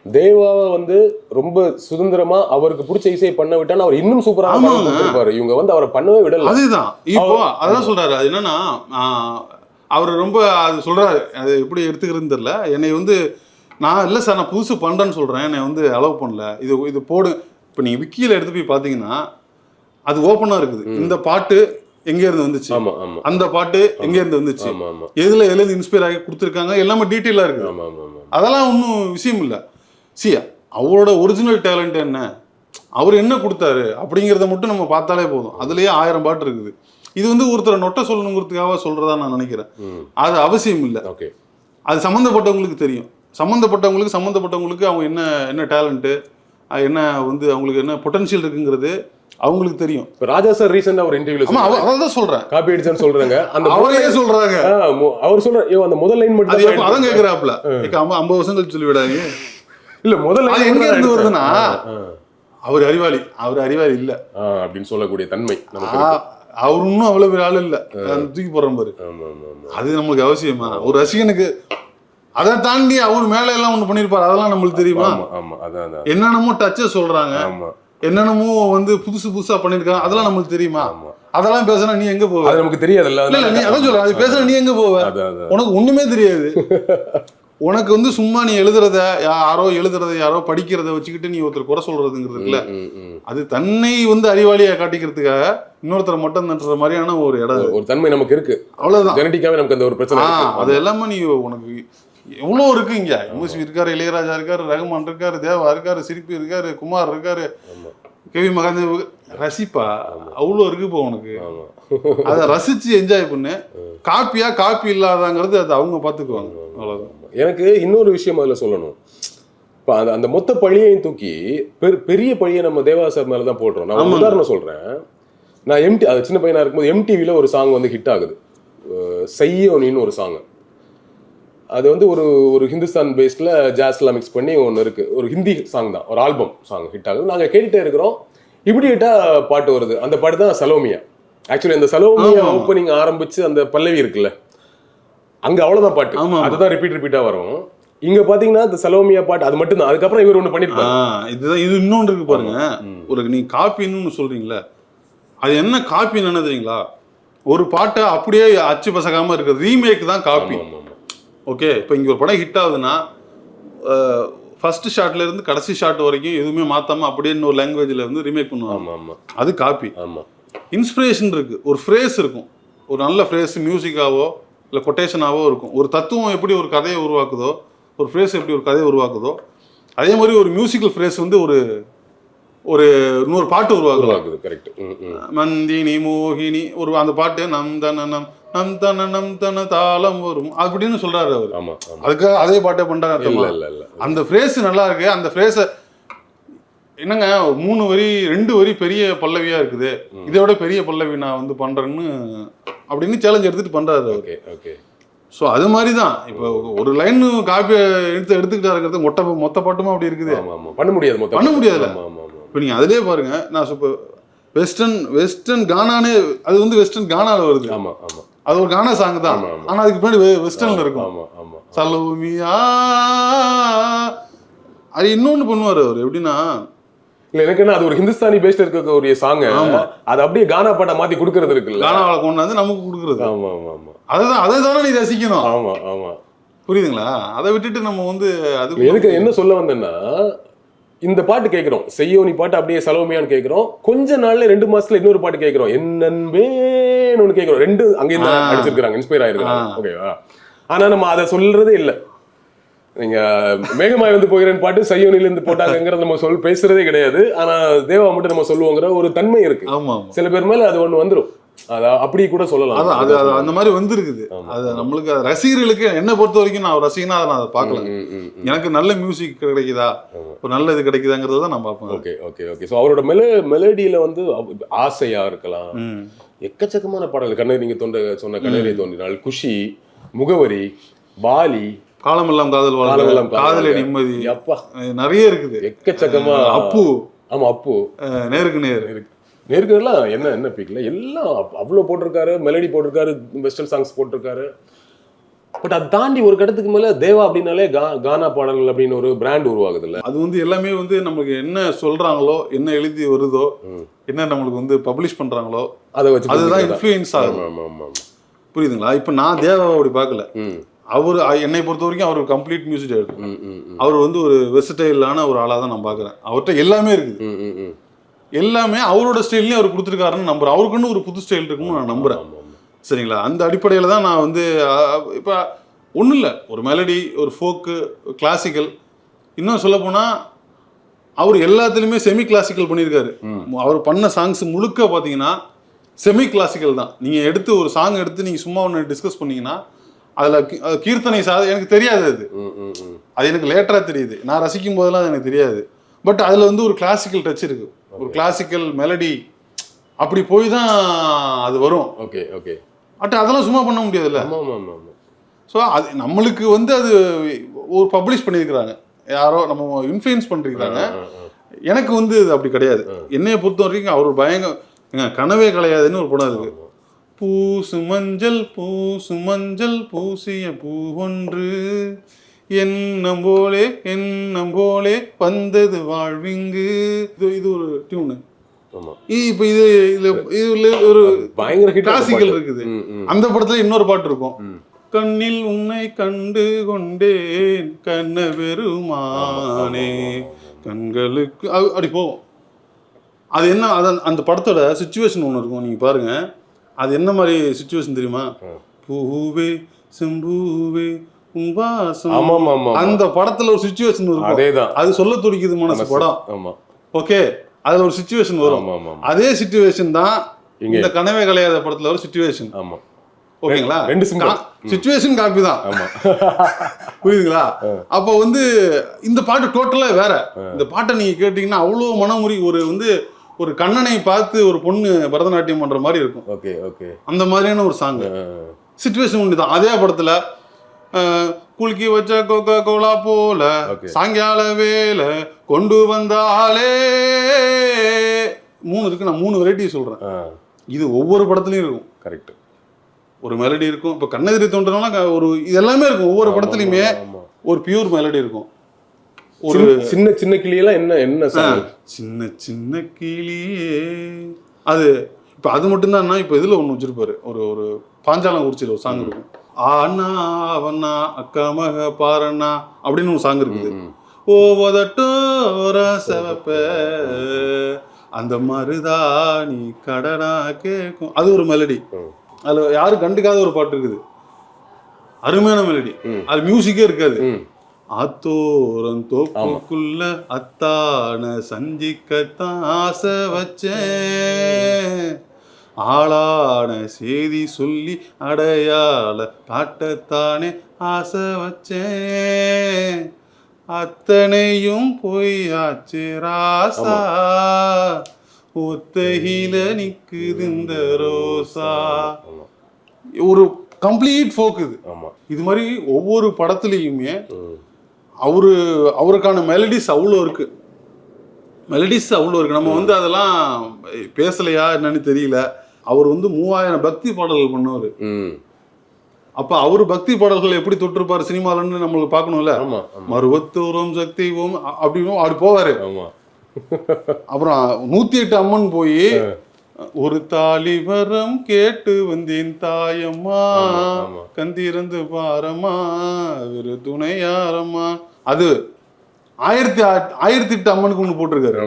தேவாவை வந்து ரொம்ப சுதந்திரமா அவருக்கு பிடிச்ச இசையை பண்ண விட்டான்னு அவர் இன்னும் சூப்பராக இருப்பாரு. இவங்க வந்து அவரை பண்ணவே விடல. அதுதான் இப்போ அதான் சொல்றாரு. அது என்னன்னா, அவர் ரொம்ப அது சொல்றாரு, அது எப்படி எடுத்துக்கிறதுன்னு தெரியல. என்னை வந்து நான் இல்லை சார், நான் புதுசு பண்றேன்னு சொல்றேன், என்னை வந்து அலோவ் பண்ணல, இது போடு. இப்போ நீங்க விக்கியில எடுத்து போய் பாத்தீங்கன்னா அது ஓப்பனா இருக்குது. இந்த பாட்டு எங்க இருந்து வந்துச்சு, அந்த பாட்டு எங்க இருந்து வந்துச்சு, எதுல இன்ஸ்பயர் ஆகி கொடுத்துருக்காங்க, எல்லாமே டீட்டெயிலா இருக்கு. அதெல்லாம் ஒன்றும் விஷயம் இல்லை. அவரோட ஒரிஜினல் டேலண்ட் என்ன, அவர் என்ன கொடுத்தாரு அப்படிங்கிறத மட்டும் நம்ம பார்த்தாலே போதும். அதுலயே 1000 பாட்டு இருக்குது. இது வந்து ஒருத்தரை நொட்ட சொல்லணுங்கிறதுக்காக சொல்றதா நான் நினைக்கிறேன். அது அவசியம் இல்லை. அது சம்மந்தப்பட்டவங்களுக்கு தெரியும். சம்மந்தப்பட்டவங்களுக்கு அவங்க என்ன டேலண்ட்டு, என்ன வந்து அவங்களுக்கு என்ன பொட்டன்ஷியல் இருக்குங்கிறது அவங்களுக்கு தெரியும். ராஜா சார் ரீசெண்டா ஒரு இன்டர்வியூல அதான் சொல்றேன், காப்பி அடிச்சான்னு சொல்றாங்க. அந்த அவரையே சொல்றாங்க, அவர் சொல்ற அந்த முதல் லைன் மட்டும் அதான் கேட்கிறாப்ல, 50 வருஷம் கழிச்சு சொல்லிவிடாங்க. இல்ல முதல்ல எங்க இருந்து வருதுன்னா, அவர் அறிவாளி இல்ல அப்படின்னு சொல்லக்கூடிய தன்மை, அவர் இன்னும் அவ்வளவு பெரிய ஆள் இல்ல, தூக்கி போடுற பாரு. அது நம்மளுக்கு அவசியமா? ஒரு ரசிகனுக்கு அதை தாண்டி அவர் மேல எல்லாம் ஒண்ணு பண்ணிருப்பாரு, அதெல்லாம் நம்மளுக்கு தெரியுமா? என்னென்னமோ டச்ச சொல்றாங்க, என்னென்னமோ வந்து புதுசா பண்ணிருக்காங்க, அதெல்லாம் நம்மளுக்கு தெரியுமா? அதெல்லாம் பேசுனா நீ எங்க போவ? அது நமக்கு தெரியாதுல்ல. இல்ல நீ அதான் சொல்ற, அது பேசுனா நீ எங்க போவ? உனக்கு ஒண்ணுமே தெரியாது. உனக்கு வந்து சும்மா நீ எழுதுறத யாரோ படிக்கிறத வச்சுக்கிட்டு நீ ஒருத்தர் குறை சொல்றதுங்கிறது இல்ல, அது தன்னை வந்து அறிவாளியா காட்டிக்கிறதுக்காக இன்னொருத்தரை மட்டும் தட்டுற மாதிரியான ஒரு இடம், ஒரு தன்மை நமக்கு இருக்கு. அவ்வளவுதான். ஜெனடிக்காவே நமக்கு அந்த ஒரு பிரச்சனை. அது எல்லாமே நீ உனக்கு எவ்வளோ இருக்கு. இங்க எம்எஸ்வி இருக்காரு, இளையராஜா இருக்காரு, ரகுமான் இருக்காரு, தேவா இருக்காரு, சிற்பி இருக்காரு, குமார் இருக்காரு, கேவி மகாதேவ், ரசிப்பா அவ்வளோ இருக்கு. இப்போ உனக்கு அதை ரசிச்சு என்ஜாய் பண்ணு. காப்பியா காப்பி இல்லாதாங்கிறது அது அவங்க பார்த்துக்குவாங்க, அவ்வளோதான். எனக்கு இன்னொரு விஷயம் அதில் சொல்லணும். இப்போ அந்த மொத்த பழியையும் தூக்கி பெரிய பழியை நம்ம தேவா சார் மேலே தான் போடுறோம். நான் ஒரு உதாரணம் சொல்கிறேன். நான் அது சின்ன பையனாக இருக்கும்போது எம்டிவியில் ஒரு சாங் வந்து ஹிட் ஆகுது, செய்யோனின்னு ஒரு சாங். அது வந்து ஒரு ஹிந்துஸ்தான் பேஸ்டில் ஜாஸ்லாம் மிக்ஸ் பண்ணி ஒன்று இருக்குது, ஒரு ஹிந்தி சாங் தான், ஒரு ஆல்பம் சாங் ஹிட் ஆகுது. நாங்கள் கேட்டுகிட்டே இருக்கிறோம், இப்படி ஹிட்டாக பாட்டு வருது. அந்த பாட்டு தான் சலோமியா. ஆக்சுவலி அந்த சலோமியா ஓப்பனிங் ஆரம்பிச்சு அந்த பல்லவி இருக்குல்ல, அங்கே அவ்வளோதான் பாட்டு, அதுதான் ரிப்பீட்டாக வரும். இங்க பாத்தீங்கன்னா இந்த சலோமியா பாட்டு அது மட்டும் தான். அதுக்கப்புறம் இவர் ஒன்று பண்ணிருப்பாரு. இதுதான் இது இன்னொன்று இருக்கு பாருங்க. ஒரு நீ காப்பின்னு சொல்றீங்களா, அது என்ன காப்பி என்ன தெரியுங்களா? ஒரு பாட்டை அப்படியே அச்சு பசகாம இருக்கு, ரீமேக் தான் காப்பி. ஓகே, இப்போ இங்கே ஒரு படம் ஹிட் ஆகுதுன்னா ஃபர்ஸ்ட் ஷாட்ல இருந்து கடைசி ஷாட் வரைக்கும் எதுவுமே மாத்தாம அப்படியே இன்னொரு லாங்குவேஜ்ல வந்து ரீமேக் பண்ணுவாங்க, அது காப்பி. இன்ஸ்பிரேஷன் இருக்கு, ஒரு ஃப்ரேஸ் இருக்கும், ஒரு நல்ல ஃப்ரேஸ் மியூசிக்காவோ இல்லை கொட்டேஷனாவோ இருக்கும். ஒரு தத்துவம் எப்படி ஒரு கதையை உருவாக்குதோ, ஒரு ஃப்ரேஸ் எப்படி ஒரு கதையை உருவாக்குதோ, அதே மாதிரி ஒரு மியூசிக்கல் ஃப்ரேஸ் வந்து ஒரு இன்னொரு பாட்டு உருவாக்குது. கரெக்ட். மந்தினி மோகினி ஒரு அந்த பாட்டு நம் தன தாளம் வரும் அப்படின்னு சொல்றாரு அவர். அதுக்காக அதே பாட்டை பண்றாரு. அந்த ஃப்ரேஸ் நல்லா இருக்கு. அந்த ஃப்ரேஸ என்னங்க 3 வரி 2 வரி பெரிய பல்லவியா இருக்குது, இதை விட பெரிய பல்லவி நான் வந்து பண்றேன்னு அப்படின்னு சேலஞ்ச் எடுத்துட்டு பண்றாரு அவரு. ஸோ அது மாதிரி தான் இப்போ ஒரு லைன் காப்பி எடுத்துக்கிட்டா இருக்கிறது மொத்த பாட்டுமா அப்படி இருக்குது, பண்ண முடியாதுல்ல. இப்போ நீங்கள் அதிலே பாருங்க, நான் இப்போ வெஸ்டர்ன் கானானே அது வந்து வெஸ்டர்ன் கானால வருது. அது ஒரு கானா சாங் தான், ஆனால் அதுக்கு பின்னாடி வெஸ்டர்ன்ல இருக்கும். சலோமியா அது இன்னொன்று பண்ணுவார் அவர். எப்படின்னா எனக்கு என்ன, அது ஒரு ஹிந்துஸ்தானி பேஸ்ட் இருக்க ஒரு சாங், அது அப்படியே கானா பாட்டை மாத்தி கொடுக்கறது இருக்குல்ல, கானாவை கொண்டு வந்து நமக்கு கொடுக்கறது. அதுதான் அதை தானே நீ ரசிக்கணும். புரியுதுங்களா? அதை விட்டுட்டு நம்ம வந்து அது எனக்கு என்ன சொல்ல வந்தேன்னா, இந்த பாட்டு கேட்கிறோம், செய்யோனி பாட்டு அப்படியே சலோமியான்னு கேட்கிறோம், கொஞ்ச நாள்ல 2 மாசத்துல இன்னொரு பாட்டு கேட்கிறோம், என்னன்னு ஒன்று கேட்கிறோம். 2 அங்கேயும் அடிச்சிருக்காங்க, இன்ஸ்பயர் ஆயிருக்காங்க. ஓகேவா? ஆனா நம்ம அதை சொல்றதே இல்லை. நீங்க மேகமாய் வந்து போகிறேன் பாட்டு செய்யோனில இருந்து போட்டாங்கிறத நம்ம பேசுறதே கிடையாது. ஆனா தேவா மட்டும் நம்ம சொல்லுவோங்கிற ஒரு தன்மை இருக்கு. சில பேர் மேல அது ஒண்ணு வந்துடும், அப்படி கூட சொல்லலாம். அது அந்த மாதிரி வந்துருக்குது. அது நம்மளுக்கு ரசிகர்களுக்கு என்ன பொறுத்த வரைக்கும் நான் ரசிகனா அதை நான் பார்க்கல. எனக்கு நல்ல மியூசிக் கிடைக்குதா, ஒரு நல்ல இது கிடைக்குதாங்கிறத தான் நான் பார்ப்பேன். ஓகே. ஸோ அவரோட மெலடியில வந்து ஆசையா இருக்கலாம், எக்கச்சக்கமான பாடல். கண்ணீர் நீங்க சொன்ன கண்ணீரை தோன்றினால், குஷி, முகவரி, பாலி, காலமெல்லாம் காதல் வாழலாம், காதலே நிம்மதி, அப்பா நிறைய இருக்குது, எக்கச்சக்கமா. அப்பு, ஆமா அப்பு, நேருக்கு நேர் நேருக்குலாம் என்ன பீக்ல எல்லாம் அவ்வளோ போட்டிருக்காரு, மெலடி போட்டிருக்காரு, வெஸ்டர்ன் சாங்ஸ் போட்டிருக்காரு. பட் அதை தாண்டி ஒரு கட்டத்துக்கு மேல தேவா அப்படின்னாலே கானா பாடல்கள் அப்படின்னு ஒரு பிராண்ட் உருவாகுது இல்ல. அது வந்து எல்லாமே வந்து நமக்கு என்ன சொல்றாங்களோ, என்ன எழுதி வருதோ, என்ன நம்மளுக்கு வந்து பப்ளிஷ் பண்றாங்களோ அதை வச்சு அதுதான் இன்ஃப்ளூயன்ஸ் ஆகும். புரியுதுங்களா? இப்போ நான் தேவாவை அப்படி பார்க்கல. அவர் என்னை பொறுத்த வரைக்கும் அவர் கம்ப்ளீட் மியூசிக் டைரக்டர். அவர் வந்து ஒரு வெர்சடைலான ஒரு ஆளாக தான் நான் பார்க்குறேன். அவர்கிட்ட எல்லாமே இருக்குது, எல்லாமே அவரோட ஸ்டைல்லையும் அவர் கொடுத்துருக்காருன்னு நம்புறேன். அவருக்குன்னு ஒரு புது ஸ்டைல் இருக்குன்னு நான் நம்புறேன். சரிங்களா? அந்த அடிப்படையில் தான் நான் வந்து இப்போ ஒன்றும் இல்லை, ஒரு மெலடி, ஒரு ஃபோக்கு, கிளாசிக்கல், இன்னும் சொல்ல போனால் அவர் எல்லாத்துலேயுமே செமி கிளாசிக்கல் பண்ணியிருக்காரு. அவர் பண்ண சாங்ஸ் முழுக்க பார்த்தீங்கன்னா செமி கிளாசிக்கல் தான். நீங்கள் எடுத்து ஒரு சாங் எடுத்து நீங்கள் சும்மா ஒன்று டிஸ்கஸ் பண்ணீங்கன்னா அதில் கீர்த்தனை எனக்கு தெரியாது, அது எனக்கு லேட்டராக தெரியுது. நான் ரசிக்கும் போதெல்லாம் எனக்கு தெரியாது. பட் அதில் வந்து ஒரு கிளாசிக்கல் டச் இருக்குது, ஒரு கிளாசிக்கல் மெலடி, அப்படி போய் தான் அது வரும். அதெல்லாம் சும்மா பண்ண முடியாதுல்ல. ஸோ அது நம்மளுக்கு வந்து அது ஒரு பப்ளிஷ் பண்ணியிருக்கிறாங்க, யாரோ நம்ம இன்ஃப்ளூயன்ஸ் பண்ணிருக்கிறாங்க. எனக்கு வந்து அது அப்படி கிடையாது. என்னைய பொறுத்த வரைக்கும் அவர் பயங்கர கனவே கலையாதுன்னு ஒரு படம் இருக்கு. பூசு மஞ்சள் பூசிய பூ ஒன்று, எண்ணம் போலே வந்தது வாழ்விங்கு. இது ஒரு டியூனு. இப்போ இதுல ஒரு பயங்கர கிளாசிக்கல் இருக்குது. அந்த படத்துல இன்னொரு பாட்டு இருக்கும், கண்ணில் உன்னை கண்டு கொண்டேன் கண்ண பெருமானே கண்களுக்கு, அப்படி போகும். அது என்ன, அந்த படத்தோட சுச்சுவேஷன் ஒன்று இருக்கும், நீங்க பாருங்க. அது என்ன மாதிரி சுச்சுவேஷன் தெரியுமா? பூவே செம்பூவே அந்த படத்துல ஒரு சுச்சுவேஷன் இருக்கும், அது சொல்ல துடிக்குது மனசு படம். ஓகே, அதுல ஒரு சுச்சுவேஷன் வரும். அதே சுச்சுவேஷன் தான் இந்த கனவே கலையாத படத்துல ஒரு சுச்சுவேஷன். ஓகேங்களா, சிச்சுவேஷன் காப்பி தான். புரியுதுங்களா? அப்போ வந்து இந்த பாட்டு டோட்டலா வேற. இந்த பாட்டை நீங்க கேட்டீங்கன்னா அவ்வளவு மனமுறி, ஒரு கண்ணனை பார்த்து ஒரு பொண்ணு பரதநாட்டியம் பண்ற மாதிரி இருக்கும். ஓகே ஓகே, அந்த மாதிரியான ஒரு சாங் சிச்சுவேஷன் ஒன்று தான். அதே படத்துல குலுக்கி வச்ச கோகா கோலா போல சாயங்கால வேலை கொண்டு வந்தாலே 3 இருக்கு. நான் 3 வெரைட்டி சொல்றேன். இது ஒவ்வொரு படத்துலயும் இருக்கும். கரெக்ட். ஒரு மெலடி இருக்கும். இப்போ கண்ணெதிரி தோன்றனால ஒரு இது எல்லாமே இருக்கும். ஒவ்வொரு படத்துலயுமே ஒரு பியூர் மெலடி இருக்கும். ஒரு சின்ன சின்ன கிளியெல்லாம் என்ன சின்ன சின்ன கிளியே, அது இப்போ அது மட்டும்தான். இப்போ இதுல ஒன்று வச்சிருப்பாரு, ஒரு பாஞ்சாலம் குறிச்சியில் ஒரு சாங் இருக்கும், ஆனா அவனா அக்கா மக பாரண்ணா அப்படின்னு ஒரு சாங் இருக்குது. ஓவதட்டோர செவப்ப அந்த மருதா நீ கடனா கேட்கும், அது ஒரு மெலடி. அதுல யாரும் கண்டுக்காத ஒரு பாட்டு இருக்குது, அருமையான மெலடி. அது மியூசிக்கே இருக்காது. ஆத்தோரம் தோப்புக்குள்ள அத்தான சஞ்சிக்கத்தான் ஆசை வச்சேன், ஆளான செய்தி சொல்லி அடையாள காட்டத்தானே ஆசை வச்சேன், அத்தனையும் பொய்யாச்சு ராசா ஒத்தகில நிக்குது இந்த ரோசா. ஒரு கம்ப்ளீட் ஃபோக் இது. இது மாதிரி ஒவ்வொரு படத்துலையுமே அவருக்கான மெலடிஸ் அவ்வளோ இருக்கு. நம்ம அதெல்லாம் பேசலையா என்னன்னு தெரியல. அவர் 3000 பக்தி பாடல்கள் பண்ணவர். அப்ப அவரு பக்தி பாடல்கள் எப்படி தொட்டிருப்பாரு சினிமாலன்னு நம்மளுக்கு பார்க்கணும்ல. மருவத்தோரம் சக்தி ஓம் அப்படின்னு அப்படி போவாரு. அப்புறம் 108 அம்மன் போய் ஒரு தாலிவரம் கேட்டு வந்தேன் தாயம்மா கந்திருந்து பாரம்மா ஒரு துணையாரம்மா, அது 1008 அம்மனுக்கு ஒண்ணு போட்டிருக்காரு.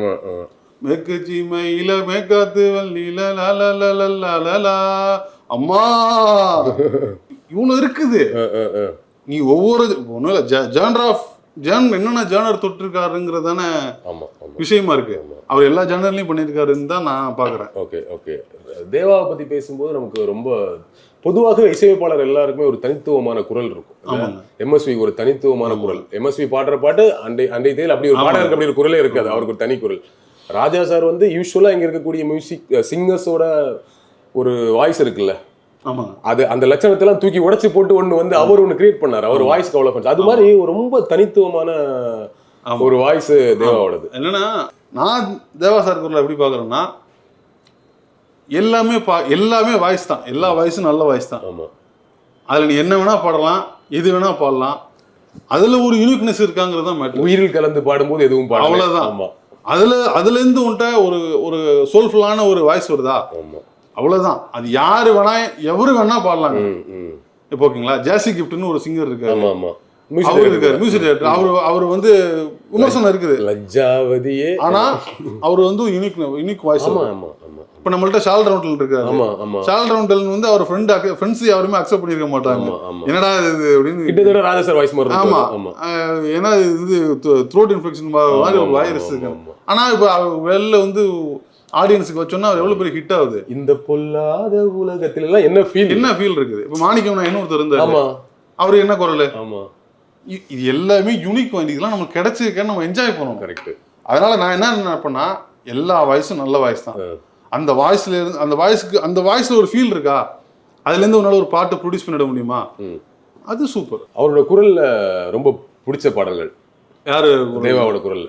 மேக்கச்சி மயில மேக்காத்து வள்ளில லலலலலலலா அம்மா, இவ்வளவு இருக்குது. நீ ஒவ்வொரு ஒன்றும் இல்லை, என்னென்ன ஜேர்னர் தொட்டிருக்காருங்கிறதான விஷயமா இருக்கு. அவர் எல்லா ஜேர்னர்லையும் பண்ணியிருக்காருன்னு தான் நான் பாக்குறேன். ஓகே ஓகே, தேவாவை பத்தி பேசும்போது நமக்கு ரொம்ப பொதுவாக இசையமைப்பாளர் எல்லாருக்குமே ஒரு தனித்துவமான குரல் இருக்கும். எம்எஸ்வி ஒரு தனித்துவமான குரல். எம்எஸ்வி பாடுற பாட்டு அன்றைய தேதியில் அப்படி ஒரு பாடலுக்கு அப்படி ஒரு குரலே இருக்காது, அவருக்கு ஒரு தனி குரல். ராஜா சார் யூஸ்வலா இங்க இருக்கக்கூடிய மியூசிக் சிங்கர்ஸோட ஒரு வாய்ஸ் இருக்குல்ல, அது அந்த லட்சணத்தெல்லாம் தூக்கி உடைச்சு போட்டு அவர் ஒன்று கிரியேட் பண்ணாரு. அவர் வாய்ஸ்க்கு அவ்வளோ பண்ணார். அது மாதிரி ரொம்ப தனித்துவமான ஒரு வாய்ஸ் தேவாவோடது. என்னன்னா, நான் தேவா சார் குரல் எப்படி பாக்குறேன்னா, எல்லாமே வாய்ஸ் தான். எல்லா வாய்ஸும் நல்ல வாய்ஸ் தான். அதுல நீ என்ன வேணா பாடலாம், எது வேணா பாடலாம். அதுல ஒரு யூனிக்னஸ் இருக்காங்கிறது தான் மேட்டர். உயிரில் கலந்து பாடும்போது எதுவும் பாடலாம், அவ்வளவுதான். அதுல இருந்து ஒரு சோல்ஃபுல்லான ஒரு வாய்ஸ் வருதா, அவ்வளவுதான். அது யாரு வேணா எவரு வேணா பாடலாங்க. இப்போ ஓகேங்களா, ஜாசி கிஃப்ட்னு ஒரு சிங்கர் இருக்காரு, அவர் இருக்காரு, மியூசிக் டைரக்டர். அவர் விமர்சனம் இருக்குது லஜ்ஜாவதியே, ஆனா அவர் யூனிக் வாய்ஸ். இப்ப நம்மள்ட்ட ஷால் ரவுண்டல் இருக்காரு. ஷால் ரவுண்டல் அவர் ஃப்ரெண்ட்ஸ் யாருமே அக்செப்ட் பண்ணிருக்க மாட்டாங்க. என்னடா இது அப்படின்னு, கிட்டத்தட்ட ராஜா சார் வாய்ஸ் மாதிரி. ஆமா, ஏன்னா இது த்ரோட் இன்ஃபெக்ஷன் மாதிரி ஒரு வைரஸ் இருக்கு. ஆனா இப்ப வெளில ஆடியன்ஸுக்கு வச்சோன்னா அவர் எவ்வளவு பெரிய ஹிட் ஆகுது. இந்த பொல்லாத உலகத்துல எல்லாம் என்ன ஃபீல் இருக்குது. இப்ப மாணிக்கம் இன்னொருத்தர் இருந்தாரு, அவரு என்ன குரல். இது எல்லாமே யூனிக். இதெல்லாம் நமக்கு கிடைச்சிருக்கேன்னு நம்ம என்ஜாய் பண்ணுவோம். கரெக்ட். அதனால நான் என்ன நினைப்பேன்னா, எல்லா வாய்ஸும் நல்ல வாய்ஸ் தான். அந்த வாய்ஸ்ல இருந்து அந்த வாய்ஸ்ல ஒரு ஃபீல் இருக்கா, அதுல இருந்து உன்னால ஒரு பாட்டு ப்ரொடியூஸ் பண்ணிட முடியுமா, அது சூப்பர். அவரோட குரல்ல ரொம்ப பிடிச்ச பாடல்கள் யாரு? தேவாவோட குரல்ல.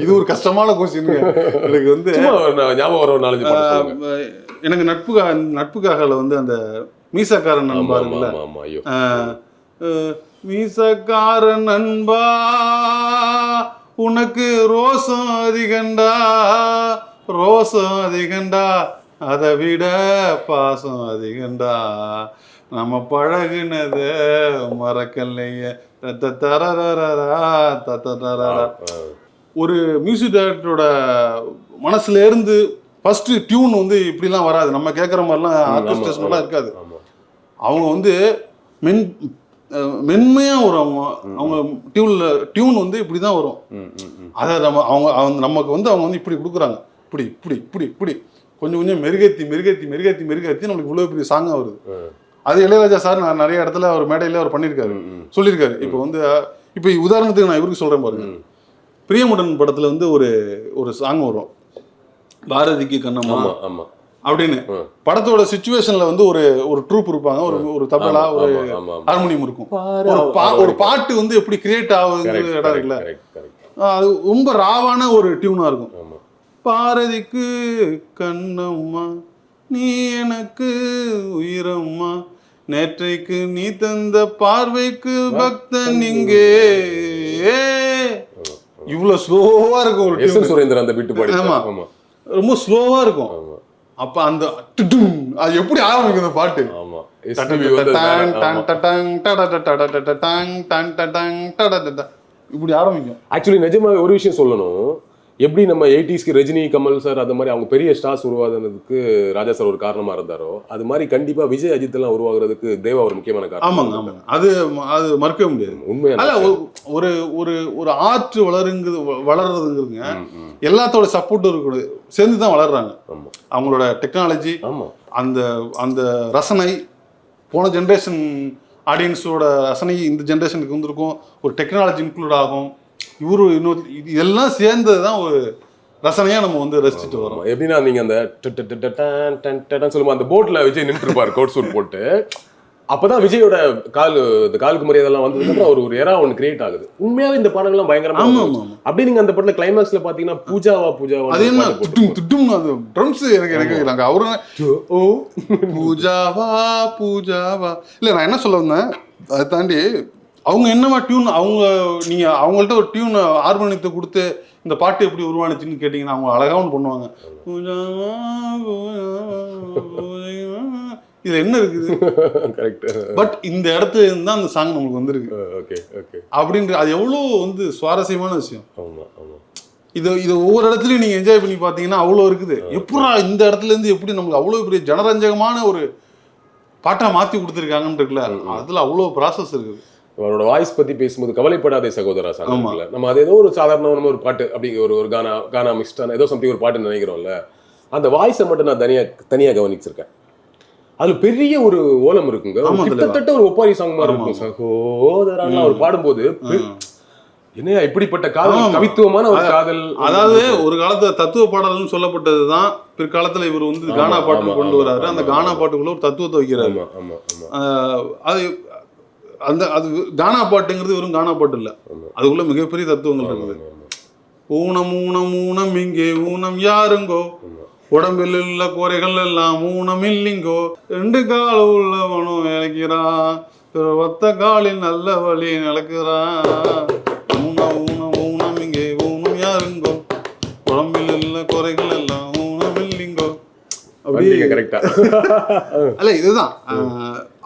இது ஒரு கஷ்டமான கொஸ்டின். எனக்கு ஞாபகம் வர 4-5 பாட்டு. எனக்கு நட்புக்காக அந்த மீசக்காரன் நண்பா இருக்குல்ல, மீசக்காரன் நண்பா உனக்கு ரோசம் அதிகண்டா ரோசம் அதிகண்டா அதை விட பாசம் அதிகண்டா நம்ம பழகுனத மறக்கலையே ஒரு மியூசிக் டைரக்டரோட மனசுல இருந்து ஃபர்ஸ்ட் டியூன் வந்து இப்படிலாம் வராது. நம்ம கேட்குற மாதிரிலாம் ஆர்கெஸ்ட்ரேஷன்லாம் இருக்காது. அவங்க வந்து மென்மையா வரும். அவங்க டியூன் வந்து இப்படிதான் வரும். அதை அவங்க நமக்கு வந்து அவங்க வந்து இப்படி கொடுக்குறாங்க. இப்படி இப்படி இப்படி இப்படி கொஞ்சம் கொஞ்சம் மெருகேத்தி மெருகேத்தி மெருகேத்தி மெருகேத்தி நம்மளுக்கு இவ்வளவு பெரிய சாங்கா வருது. அது இளையராஜா சார் நான் நிறைய இடத்துல அவர் மேடையில அவர் பண்ணியிருக்காரு, சொல்லியிருக்காரு. இப்போ வந்து இப்போ உதாரணத்துக்கு நான் இவருக்கு சொல்றேன் பாருங்க. பிரியமுடன் படத்துல வந்து ஒரு சாங் வரும், பாரதிக்கு கண்ணம்மா அப்படின்னு. படத்தோட சிச்சுவேஷன்ல வந்து ஒரு ட்ரூப் இருப்பாங்க, ஒரு தபலா ஒரு ஹார்மோனியம் இருக்கும். ஒரு பாட்டு வந்து எப்படி கிரியேட் ஆகுதுங்கிற இடம் இருக்குல்ல, அது ரொம்ப ராவான ஒரு டியூனா இருக்கும். பாரதிக்கு கண்ணம்மா நீ எனக்கு உயிரம்மா நேற்றைக்கு நீ தந்த பார்வைக்கு பக்தன் இங்கே, இவ்வளவு ஸ்லோவா இருக்கும் ஒரு டியூன். சுரேந்தர் அந்த பீட் பாடி. ஆமா, ரொம்ப ஸ்லோவா இருக்கும். அப்ப அந்த அது எப்படி ஆரம்பிக்கும் அந்த பாட்டு, இப்படி ஆரம்பிக்கும். ஆக்சுவலி நிஜமாவே ஒரு விஷயம் சொல்லணும், எப்படி நம்ம 80ஸ்க்கு ரஜினி, கமல் சார் அந்த மாதிரி அவங்க பெரிய ஸ்டார்ஸ் உருவாதுனதுக்கு ராஜா சார் ஒரு காரணமா இருந்தாரோ, அது மாதிரி கண்டிப்பா விஜய், அஜித் எல்லாம் உருவாகிறதுக்கு தேவா ஒரு முக்கியமான காரணம். ஆமாங்க, ஆமாங்க, அது மறுக்கவே முடியாது. உண்மையா ஒரு ஒரு ஒரு ஆற்று வளர்றதுங்கிறதுங்க எல்லாத்தோட சப்போர்ட்டும் இருக்குது, சேர்ந்துதான் வளர்றாங்க. அவங்களோட டெக்னாலஜி, அந்த அந்த ரசனை, போன ஜென்ரேஷன் ஆடியன்ஸோட ரசனை இந்த ஜென்ரேஷனுக்கு வந்திருக்கும், ஒரு டெக்னாலஜி இன்க்ளூட் ஆகும், இன்னொரு இதெல்லாம் சேர்ந்ததுதான் ஒரு ரசனையா நம்ம வந்து ரசிச்சுட்டு வரோம். எப்படின்னா நீங்க அந்த சொல்லுமா அந்த போட்ல விஜய் நின்று இருப்பாரு கோட் சூட் போட்டு, அப்பதான் விஜயோட காலுக்கு மரியாதைலாம் வந்ததுக்கு ஒரு எரா ஒன்று கிரியேட் ஆகுது. உண்மையாவே இந்த பாடங்கள்லாம் பயங்கரமா அப்படி நீங்க அந்த படத்துல கிளைமேக்ஸ்ல பாத்தீங்கன்னா பூஜாவா அது என்ன அது ட்ரம்ஸ் எனக்கு அவரு ஓ பூஜாவா பூஜாவா இல்ல. நான் என்ன சொல்ல வந்தேன், அதை தாண்டி அவங்க என்னவா டியூன், நீங்க அவங்கள்ட்ட ஒரு டியூன் ஹார்மோனியத்தை கொடுத்து இந்த பாட்டு எப்படி உருவானுச்சுன்னு கேட்டீங்கன்னா அவங்க அழகாவும் பண்ணுவாங்க. இதுல என்ன இருக்குது கரெக்ட், பட் இந்த இடத்துல இருந்தா அந்த சாங் நமக்கு வந்திருக்கு அப்படின்ற, அது எவ்வளவு வந்து சுவாரஸ்யமான விஷயம். இது ஒவ்வொரு இடத்துலயும் நீங்க என்ஜாய் பண்ணி பாத்தீங்கன்னா அவ்வளவு இருக்குது. எப்படா இந்த இடத்துல இருந்து எப்படி நமக்கு அவ்வளவு பெரிய ஜனரஞ்சகமான ஒரு பாட்டா மாத்தி கொடுத்துருக்காங்கன்னு இருக்குல்ல, அதுல அவ்வளவு ப்ராசஸ் இருக்குது. அவரோட வாய்ஸ் பத்தி பேசும்போது கவலைப்படாதே சகோதரா சாங், நம்ம அது ஏதோ ஒரு சாதாரண ஒரு பாட்டு அப்படி ஒரு கானா மிக்ஸ்டான ஏதோ சம்திங் ஒரு பாட்டு நினைக்கிறோம்ல, அந்த வாய்ஸை மட்டும் நான் தனியா கவனிச்சிருக்கேன். அது பெரிய ஒரு ஓலம் இருக்குங்க, கிட்டத்தட்ட ஒரு ஒப்பாரி சாங் மாதிரி இருக்கும். சகோதரா ஒரு பாடும்போது என்னையா இப்படிப்பட்ட காதல், கவித்துவமான ஒரு காதல். அதாவது ஒரு காலத்துல தத்துவ பாடல்னு சொல்லப்பட்டதுதான் பிற்காலத்துல இவர் வந்து கானா பாட்டு கொண்டு வராரு. அந்த கானா பாட்டுக்குள்ள ஒரு தத்துவத்தை வைக்கிறாரு. அது கானா பாட்டுங்கிறது வெறும் கானா பாட்டு இல்ல, அதுக்குள்ள மிகப்பெரிய தத்துவங்கள் இருக்குது. ஊனம் ஊனம் ஊனம் இங்கே ஊனம் யாருங்கோ, உடம்பில் உள்ள குறைகள் எல்லாம் ஊனம் இல்லிங்கோ, 2 கால் உள்ளவனும் இழைக்கிறான், ஒத்த காலில் நல்ல வழி நடக்கிறான். ஊனம் ஊனம் ஊனம் இங்கே ஊனம் யாருங்கோ, உடம்பில் உள்ள குறைகள் எல்லாம் ஊனம் இல்லிங்கோ. அப்படி கரெக்டா அல்ல, இதுதான்.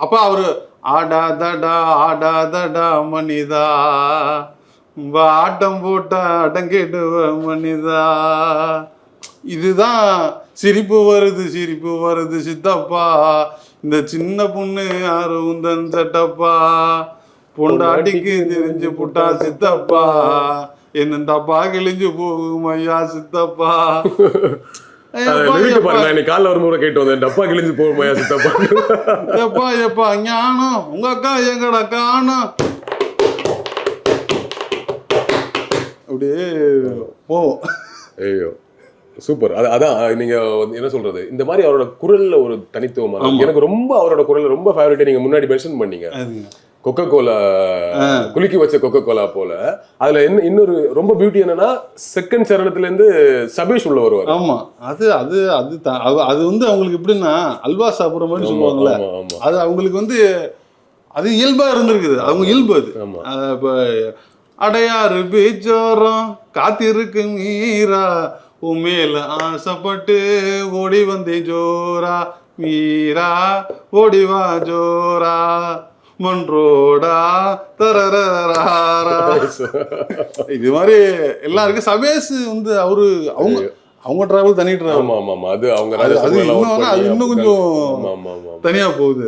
அப்ப அவரு ஆடாதடா மனிதா ஆட்டம் போட்ட அடங்கிடுவ மனிதா, இதுதான் சிரிப்பு வருது சித்தப்பா, இந்த சின்ன பொண்ணு யாரு உந்தன் சட்டப்பா, பொண்டாட்டிக்கு தெரிஞ்சு புட்டா சித்தப்பா, என்ன தப்பா கிழிஞ்சு போகும் ஐயா சித்தப்பா. காலைல ஒரு முறை கேட்டு வந்தேன், டப்பா கிழிஞ்சு போகுமா சித்தப்பா, எப்பா எப்பா ஞானம் உங்க அக்கா எங்கடா காணோம், அப்படியே போவோம். ஐயோ சூப்பர். அதான் நீங்க என்ன சொல்றது, இந்த மாதிரி அவரோட குரல்ல ஒரு தனித்துவமா எனக்கு ரொம்ப, அவரோட குரல்ல ரொம்ப ஃபேவரட். நீங்க முன்னாடி மென்ஷன் பண்ணீங்க கொக்கோ கோலா, குலுக்கி வச்ச கொக்கோ கோலா போல. அதுல இன்னொரு ரொம்ப பியூட்டி என்னன்னா, செகண்ட் சரணத்துல இருந்து சபேஷ் உள்ள வருவார். ஆமா, அது அது அது அது வந்து அவங்களுக்கு எப்படின்னா அல்வா சாப்பிடுற மாதிரி சொல்லுவாங்கல்ல, அது அவங்களுக்கு வந்து அது இயல்பா இருந்திருக்குது, அவங்க இயல்பு அது. இப்ப அடையாறு பீச்சோரம் காத்திருக்கு மீரா உமேல ஆசைப்பட்டு ஓடி வந்தேன் ஜோரா மீரா ஓடிவா ஜோரா மன்றோடா தரரராரா. இது மாதிரி எல்லாருக்கும் சபேஷ் வந்து அவங்க டிராவல் தனி டிராவல். ஆமா ஆமா ஆமா அது அவங்க அது இன்னும் கொஞ்சம் தனியா போகுது.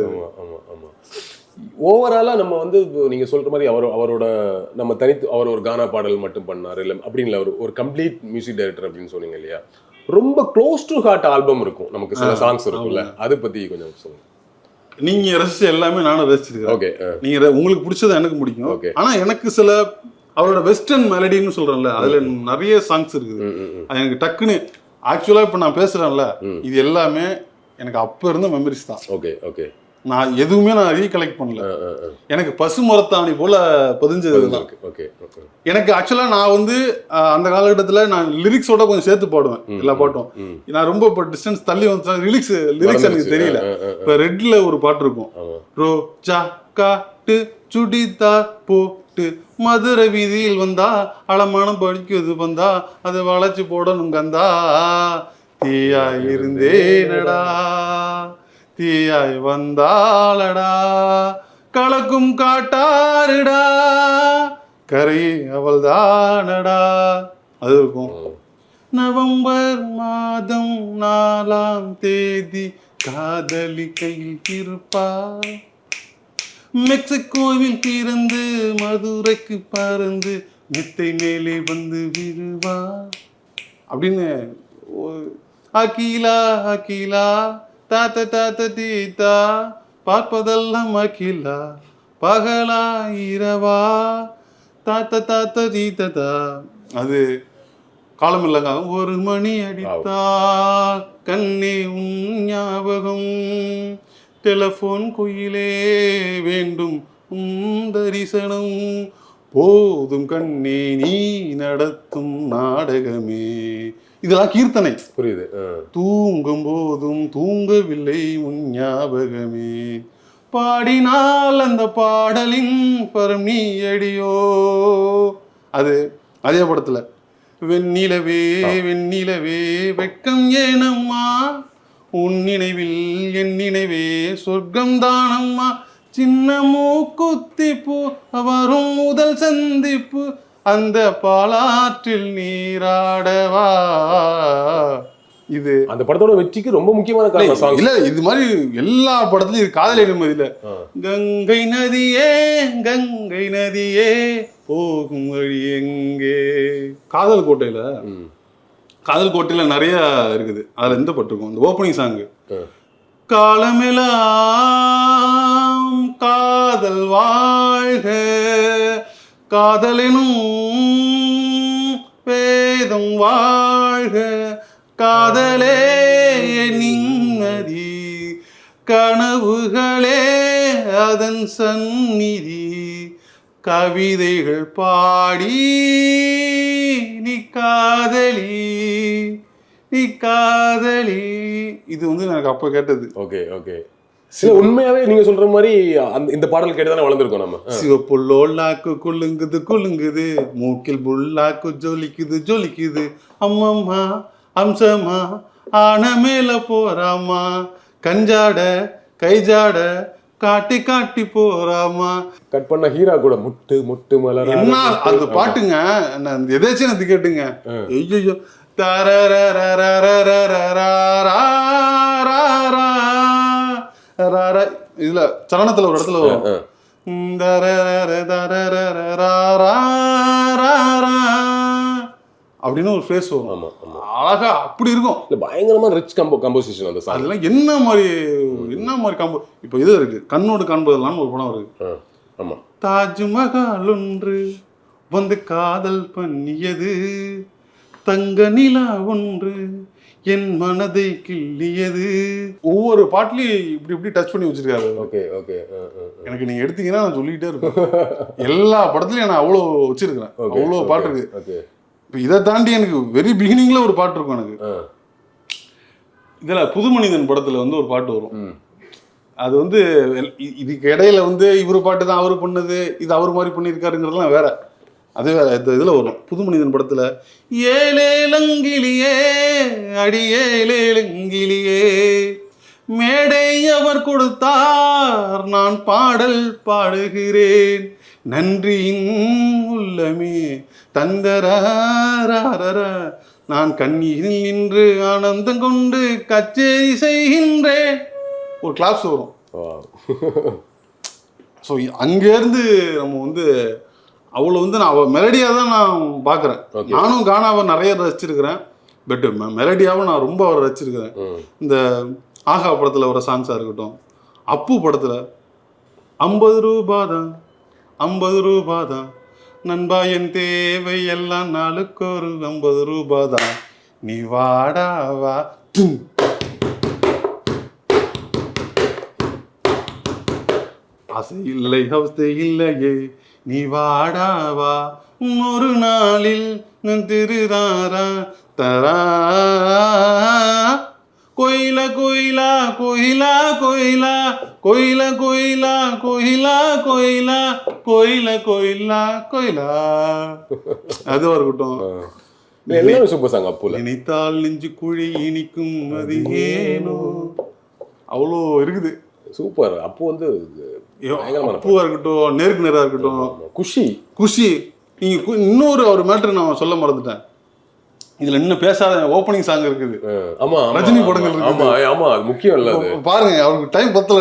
ஓவராலா நம்ம வந்து நீங்க சொல்ற மாதிரி அவரோட நம்ம அவர் ஒரு கானா பாடல் மட்டும் பண்ணாரு இல்ல அப்படின்னு இல்ல, ஒரு கம்ப்ளீட் மியூசிக் டைரக்டர் அப்படின்னு சொன்னீங்க இல்லையா. ரொம்ப க்ளோஸ் டு ஹார்ட் ஆல்பம் இருக்கும் நமக்கு, சில சாங்ஸ் இருக்கும்ல, அதை பத்தி கொஞ்சம் சொல்லுங்க. நீங்க ரசிச்ச எல்லாமே நானும் ரசிச்சிருக்கேன். ஓகே, நீங்க உங்களுக்கு பிடிச்சது எனக்கு பிடிக்கும். ஆனா எனக்கு சில அவரோட வெஸ்டர்ன் மெலடின்னு சொல்றேன்ல, அதுல நிறைய சாங்ஸ் இருக்குது. அது எனக்கு டக்குன்னு ஆக்சுவலா இப்ப நான் பேசுறேன்ல, இது எல்லாமே எனக்கு அப்ப இருந்த மெமரிஸ் தான். Okay okay. நான் எதுவுமே ரீகலெக்ட் பண்ணல. எனக்கு பசு மரத்தாணி போல பதிஞ்சதுதான். எனக்கு ஆக்சுவலா நான் வந்து அந்த காலகட்டத்துல நான் லிரிக்ஸோட கொஞ்சம் சேர்த்து பாடுவேன் எல்லா பாட்டும். நான் ரொம்ப இப்போ டிஸ்டன்ஸ் தள்ளி வந்து லிரிக்ஸ் எனக்கு தெரியல. இப்ப ரெட்ல ஒரு பாட்டு இருக்கும், ரோஜா காட்டு சுடிதார் போட்டு மதுரை வீதியில் வந்தா அலமானம் படிக்குது வந்தா அதை வளைச்சு போடணும் கந்தா தீயா இருந்தேனடா தீயாய் வந்தாளடா கலக்கும் காட்டாருடா கரை அவள் தானடா. அது இருக்கும். நவம்பர் மாதம் 4ஆம் தேதி காதலி கையில் இருப்பா, மெக்சிகோவில் பிறந்து மதுரைக்கு பறந்து மெத்தை மேலே வந்து விழுவா அப்படின்னு. அகிலா அகிலா தாத்த தாத்த தீத்தா பார்ப்பதெல்லாம் அகிலா பகலா இரவா தாத்த தாத்த தீத்தா. அது காலம் இல்லைங்க. 1 மணி அடித்தால் கண்ணே உன் ஞாபகம், டெலிஃபோன் குயிலே வேண்டும் தரிசனம், போதும் கண்ணே நீ நடத்தும் நாடகமே. இதெல்லாம் கீர்த்தனை. புரியுது. தூங்கும் போதும் தூங்கவில்லை உன் ஞாபகமே, பாடினால் அந்த பாடலின் பரம் நீ அடியோ. அது அதே படத்துல வெண்ணிலவே வெண்ணிலவே வெட்கம் ஏனம்மா, உன் நினைவில் என் நினைவே சொர்க்கம் தானம்மா, சின்ன மூக்குத்திப்பு வரும் முதல் சந்திப்பு அந்த பாலாற்றில் நீராடவா. இது அந்த படத்தோட வெற்றிக்கு ரொம்ப முக்கியமான காரணம் இல்ல. இது மாதிரி எல்லா படத்துலயும் காதல் நிம்மதியில கங்கை நதியே கங்கை நதியே போகும் வழி எங்கே. காதல் கோட்டையில நிறைய இருக்குது. அதுல எந்த பட்டு இருக்கும், இந்த ஓப்பனிங் சாங், காலமெல்லாம் காதல் வாழ்க காதலினும் வேதம் வாழ்க, காதலே நிம்மதி கனவுகளே அதன் சந்நிதி, கவிதைகள் பாடி நீ காதலி நீ காதலி. இது வந்து எனக்கு அப்ப கேட்டது. Okay okay. உண்மையாவே நீங்க சொல்ற மாதிரி இந்த பாடல் கேட்டுதானே வளர்ந்துருக்கோம் நம்ம. சிவப்புள்ளோல்லாக்கு குலுங்குது குலுங்குது, மூக்கில் புல்லாக்கு ஜொலிக்குது ஜொலிக்குது, அம்மம்மா அம்சமா ஆன மேல போறாமா, கஞ்சாட கைஜாட காட்டி காட்டி போறாமா. கட் பண்ண ஹீரா கூட முட்டு முட்டு மலர் என்ன அந்த பாட்டுங்க, எதாச்சும் அது கேட்டுங்க. ஐயோ இதுல சரணத்துல ஒரு இடத்துல வரும், அப்படின்னு ஒரு ஃபேஸ் வரும். அழகா அப்படி இருக்கும். இல்ல பயங்கரமா ரிச் கம்போசிஷன் அந்த சாங். அதெல்லாம் என்ன மாதிரி கம்போ. இப்ப இது இருக்கு, கண்ணோடு காண்பதெல்லாம் ஒரு படம் இருக்கு. ஆமா. தாஜ்மஹால் ஒன்று வந்து காதல் பண்ணியது, தங்க நிலா ஒன்று என் மனதை கிள்ளியது. ஒவ்வொரு பாட்டுலயும் இப்படி இப்படி டச் பண்ணி வச்சிருக்காரு. Okay okay. எனக்கு நீங்க எடுத்தீங்கன்னா நான் சொல்லிட்டே இருப்பேன். எல்லா படத்துலயும் நான் அவ்வளோ வச்சிருக்கிறேன், அவ்வளோ பாட்டு இருக்கு. இப்போ இதை தாண்டி எனக்கு வெரி பிகினிங்ல ஒரு பாட்டு இருக்கும் எனக்கு. இதுல புது மனிதன் படத்துல வந்து ஒரு பாட்டு வரும். அது வந்து இதுக்கு இடையில வந்து இவரு பாட்டு தான் அவரு பண்ணது, இது அவர் மாதிரி பண்ணியிருக்காருங்கிறதுலாம் வேற. அது இந்த இதில் வரும் புது மனிதன் படத்தில் ஏலேலங்கிலியே அடி ஏலேலங்கிலியே மேடை அவர் கொடுத்தார் நான் பாடல் பாடுகிறேன் நன்றியின் உள்ளமே தந்தராரர நான் கண்ணீரில் நின்று ஆனந்தம் கொண்டு கச்சேரி செய்கின்றேன் ஒரு கிளாப்ஸ் வரும். ஸோ அங்கேருந்து நம்ம வந்து அவ்வளோ வந்து நான் அவள் மெலடியாக தான் நான் பார்க்குறேன். நானும் கானாவை நிறைய ரசிச்சிருக்கிறேன், பட் மெலடியாவை நான் ரொம்ப அவரை ரசிச்சிருக்கிறேன். இந்த ஆகா படத்தில் வர சாங்ஸாக இருக்கட்டும், அப்பு படத்தில் 50 ரூபா தான் 50 ரூபா தான் நண்பா என் தேவை எல்லாம் நாளுக்கு ஒரு 50 ரூபா தான் நீ வாடாவா ஆசை இல்லை அவஸ்தை இல்லையே நீ வாடாவா ஒரு நாளில் திருதாரா தரா கோயிலா கோயிலா கோயிலா கோயிலா கோயிலா கோயிலா கோயிலா கோயிலா கோயிலா கோயிலா கோயிலா அதுவா இருக்கட்டும். எல்லாமே சூப்பர் சாங். அப்போ நினைத்தால் நெஞ்சு குழி இனிக்கும் அது ஏனோ அவ்வளோ இருக்குது. சூப்பர். அப்போ வந்து பூவா இருக்கட்டும், நேருக்கு நேரா இருக்கட்டும், குஷி குஷி. நீங்க இன்னொரு ஒரு மேட்டர் நான் சொல்ல மறந்துட்டேன். இதுல இன்னும் பேசாத ஓப்பனிங் சாங் இருக்குது. ஆமா ரஜினி படங்கள் இருக்கு. ஆமா ஆமா அது முக்கியம் இல்ல. அது பாருங்க, அவருக்கு டைம் பத்தல.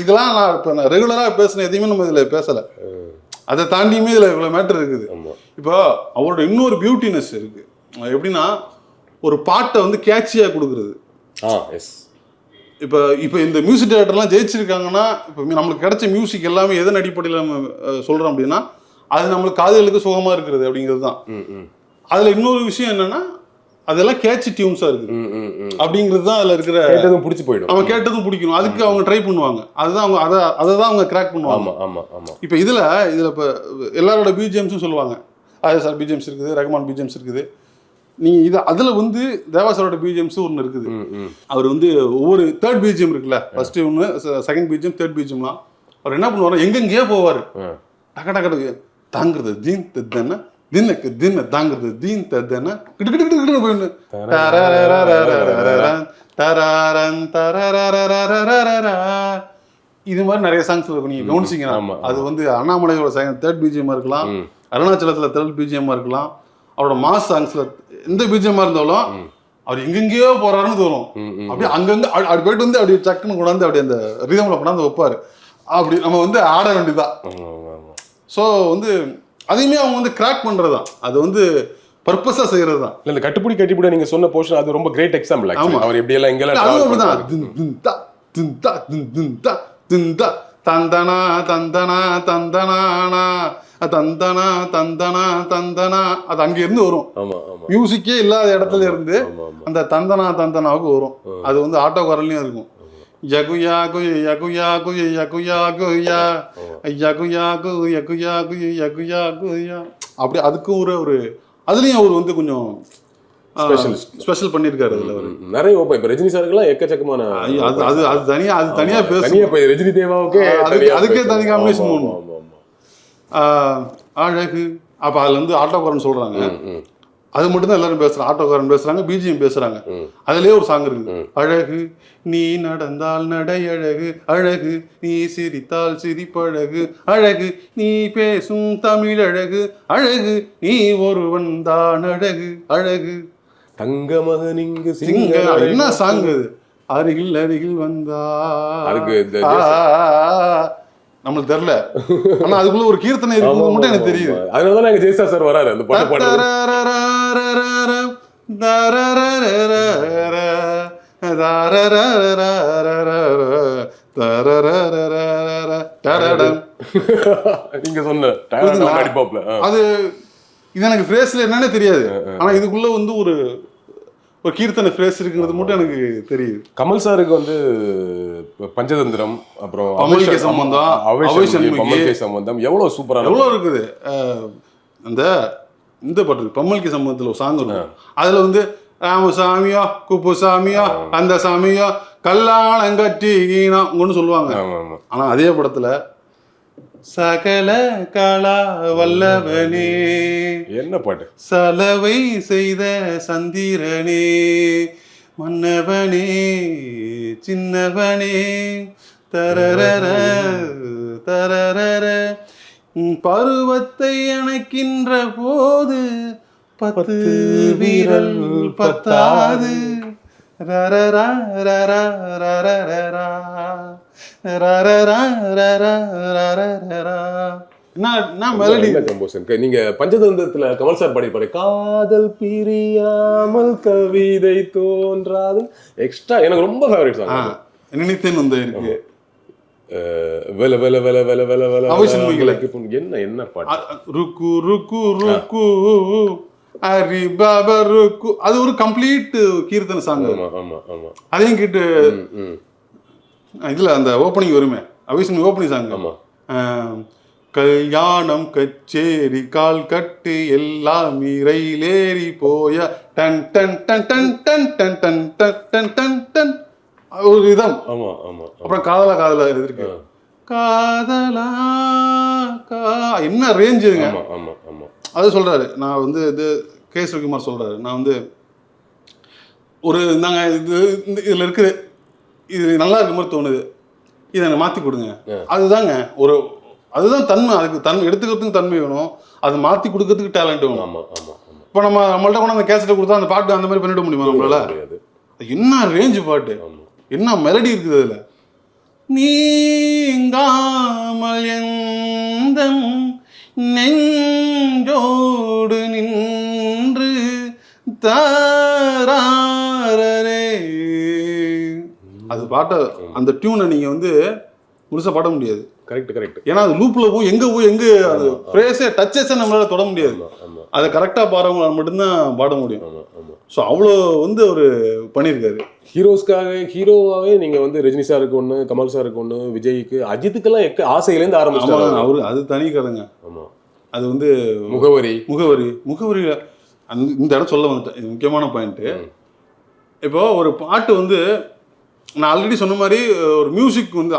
இதெல்லாம் நான் இப்ப நான் ரெகுலரா பேசுன எதையுமே நம்ம இதுல பேசல. அதை தாண்டியுமே இதுல இவ்வளவு மேட்டர் இருக்குது. இப்போ அவரோட இன்னொரு பியூட்டினஸ் இருக்கு. எப்படின்னா ஒரு பாட்டை வந்து கேட்சியா கொடுக்கறது. இப்போ இப்போ இந்த மியூசிக் டைரக்டர்லாம் ஜெயிச்சிருக்காங்கன்னா, இப்போ நம்மளுக்கு கிடைச்ச மியூசிக் எல்லாமே எதன் அடிப்படையில் நம்ம சொல்கிறோம் அப்படின்னா, அது நம்மளுக்கு காதுகளுக்கு சுகமாக இருக்கிறது அப்படிங்கிறது தான். அதில் இன்னொரு விஷயம் என்னன்னா, அதெல்லாம் கேட்சி டியூன்ஸாக இருக்குது அப்படிங்கிறது தான் அதில் இருக்கிற. கேட்டதும் பிடிச்சி போயிடும். அவங்க கேட்டதும் பிடிக்கணும், அதுக்கு அவங்க ட்ரை பண்ணுவாங்க. அதுதான் அவங்க அதை தான் அவங்க கிராக் பண்ணுவாங்க. இப்போ இதில் இப்போ எல்லாரோட பிஜிஎம்ஸும் சொல்லுவாங்க. சார் பிஜிஎம்ஸ் இருக்குது, ரஹ்மான் பிஜிஎம்ஸ் இருக்குது. நீங்கள் இது அதில் வந்து தேவாசரோட பிஜிஎம்ஸ் ஒன்று இருக்குது. அவர் வந்து ஒவ்வொரு தேர்ட் பிஜிஎம் இருக்குல்ல, ஃபர்ஸ்ட் ஒன்று, செகண்ட் பிஜிஎம், தேர்ட் பிஜிஎம்லாம் அவர் என்ன பண்ணுவார், எங்கெங்கேயோ போவார். டக்க டக்கு தாங்கிறது தீன் தன தின்னுக்கு தின்ன தாங்கிறது தீன் தன கிட்டு கிட்டு கிட்டு போயின்னு இது மாதிரி நிறைய சாங்ஸ் இருக்கும். நீங்கள் கவனிச்சிங்கன்னா அது வந்து அண்ணாமலையோட தேர்ட் பிஜிஎம்மாக இருக்கலாம், அருணாச்சலத்தில் தேர்ட் பிஜிஎம்மாக இருக்கலாம். அவரோட மாஸ் சாங்ஸ்ல எந்த பிஜிஎம்மா இருந்தாலும் அவர் எங்கெங்கேயோ போறாருன்னு தோணும். அப்படியே அங்கங்க அப்படி போயிட்டு வந்து அப்படியே சக்குன்னு கொண்டாந்து அப்படியே அந்த ரிதம்ல கொண்டாந்து வைப்பாரு. அப்படி நம்ம வந்து ஆட வேண்டியதுதான். ஸோ வந்து அதையுமே அவங்க வந்து கிராக் பண்றதுதான். அது வந்து பர்பஸா செய்யறது தான். இல்ல இந்த கட்டுப்பிடி நீங்க சொன்ன போர்ஷன் அது ரொம்ப கிரேட் எக்ஸாம்பிள். அவர் எப்படி எல்லாம் எங்கெல்லாம் தந்தனா தந்தனா தந்தனானா தந்தனா தந்தனா தந்தனா அது அங்க இருந்து வரும். மியூசிக்கே இல்லாத இடத்துல இருந்து அந்த தந்தனா தந்தனாவுக்கு வரும். அது வந்து ஆட்டோ குரல்லையும் இருக்கும். யகுயா குய யகுயா குய யகுயா குயா யகுயா கு யகுயா குய யகுயா குயா அப்படி அதுக்கும் ஒரு அதுலயும் அவர் வந்து கொஞ்சம் ஸ்பெஷல் பண்ணிருக்காரு. அதுல நிறைய இப்ப ரஜினி சாருக்குலாம் எக்கச்சக்கமான அது தனியா பேசும். ரஜினி தேவாவுக்கே அதுக்கே தனி காம்பினேஷன் போடணும். அழகு அப்ப அதுல வந்து ஆட்டோக்காரன் சொல்றாங்க. அது மட்டும்தான் எல்லாரும் பேசுறாங்க. ஆட்டோக்காரன் பேசுறாங்க, பிஜிஎம் பேசுறாங்க. அதுலயே ஒரு சாங் இருக்கு. அழகு நீ நடந்தால் நடை அழகு, அழகு நீ சிரித்தால் சிரிப்பழகு, அழகு நீ பேசும் தமிழ் அழகு, அழகு நீ ஒருவன் தான் அழகு, அழகு தங்க மகன் இங்கு சிங்க. என்ன சாங் அது? அருகில் அருகில் வந்தா நம்மளுக்கு தெரியல. ஆனா அதுக்குள்ள ஒரு கீர்த்தனை இருக்கு மட்டும் எனக்கு தெரியுது. அதனாலதான் எங்க ஜெயசா சார் வராரு அந்த பாட்டு பாடுறாரு. நீங்க சொன்ன அது இது எனக்கு ஃப்ரேஸ்ல என்னன்னே தெரியாது. ஆனா இதுக்குள்ள வந்து ஒரு கீர்த்தனை ஃப்ரேஸ் இருக்குங்கிறது மட்டும் எனக்கு தெரியுது. கமல் சாருக்கு வந்து பஞ்சதந்திரம், அப்புறம் பமல்கே சம்பந்தம் எவ்வளவு சூப்பரா எவ்வளவு இருக்குது. இந்த பாட்டு பமல்கே சம்பந்தத்துல ஒரு சாங் இருக்கும். அதுல வந்து ராமசாமியோ குப்புசாமியோ அந்த சாமியோ கல்லாணங்கட்டின்னு சொல்லுவாங்க. ஆனா அதே படத்துல சகல கலா வல்லவனே, என்ன பாட்டு? சலவை செய்த சந்திரனே, மன்னவனே சின்னவனே, தரரர தரரர, பருவத்தை அணைக்கின்ற போது 10 வீரல் பத்தாது, ரரரா ரரா ரரரரா ரரரா ரரா ரரரரா. நான் மெலடி கம்போசன். நீங்க பஞ்சதந்திரத்துல கமல் சார் பாடிப்பாரு, காதல் பிரியாமல் கவிதை தோன்றாது. எக்ஸ்ட்ரா எனக்கு ரொம்ப ஃபேவரட் சாங். நினைத்தேன் வந்து இருக்கு. வெல வெல வெல வெல வெல வெல அவசியம் மிகலைக்கு என்ன என்ன பாட்டு? ருக்கு ருக்கு ருக்கு அரி பாபா ருக்கு. அது ஒரு கம்ப்ளீட் கீர்த்தன சாங். ஆமா ஆமா ஆமா. அதையும் கேட்டு இதுல அந்த ஓப்பனிங் வருமே, அவிஷ்ணு ஓப்பனிங் சாங். ஆமா. கல்யாணம் கச்சேரி கால் கட்டு எல்லாம் ரயிலேறி போய done done done done done done done done done done done ஒரு விதம். ஆமா ஆமா. அப்புறம் காதலா காதலா இருக்கு, காதலா என்ன ரேஞ்சுங்க. ஆமா ஆமா ஆமா. அது சொல்றாரு. நான் வந்து இது கே. சிவகுமார் சொல்றாரு, நான் வந்து ஒரு நாங்க இது இதுல இருக்குது, இது நல்லா இருக்க மாதிரி தோணுது, இதை எனக்கு மாத்தி கொடுங்க. அதுதாங்க ஒரு, அதுதான் தன்மை. அதுக்கு எடுத்துக்கிறதுக்கு தன்மை வேணும், அதை மாத்தி கொடுக்கறதுக்கு டேலண்ட் வேணும். ஆமா ஆமா. இப்போ நம்மள்ட்ட கூட அந்த கேசட்டை கொடுத்தா அந்த பாட்டு அந்த மாதிரி பண்ணிட முடியுமா நம்மளால? என்ன ரேஞ்சு பாட்டு, என்ன மெலடி இருக்குது அதுல. நீங்காமல் எந்தம் நெஞ்சோடு நின்று தாரே, அது பாட்ட அந்த டியூனை நீங்க வந்து முழுசா பாட முடியாது. Correct correct. ஏன்னா அது லூப்ல போய் எங்க அது பிரேஸே டச்சஸே நம்மளால தொட முடியாது. அதை கரெக்டா பாடுறவங்க மட்டும்தான் பாட முடியும். ஸோ அவ்வளோ வந்து ஒரு பண்ணியிருக்காரு. ஹீரோஸ்க்காக ஹீரோவாகவே நீங்க வந்து ரஜினி சாருக்கு ஒன்று, கமல் சாருக்கு ஒன்று, விஜய்க்கு, அஜித்துக்கெல்லாம் ஆசையிலேருந்து ஆரம்பிச்சாங்க. அவரு அது தனி கதைங்க. ஆமா. அது வந்து முகவரி இந்த இடம் சொல்ல வந்துட்டேன். இது முக்கியமான பாயிண்ட்டு. இப்போ ஒரு பாட்டு வந்து நான் ஆல்ரெடி சொன்ன மாதிரி ஒரு மியூசிக் வந்து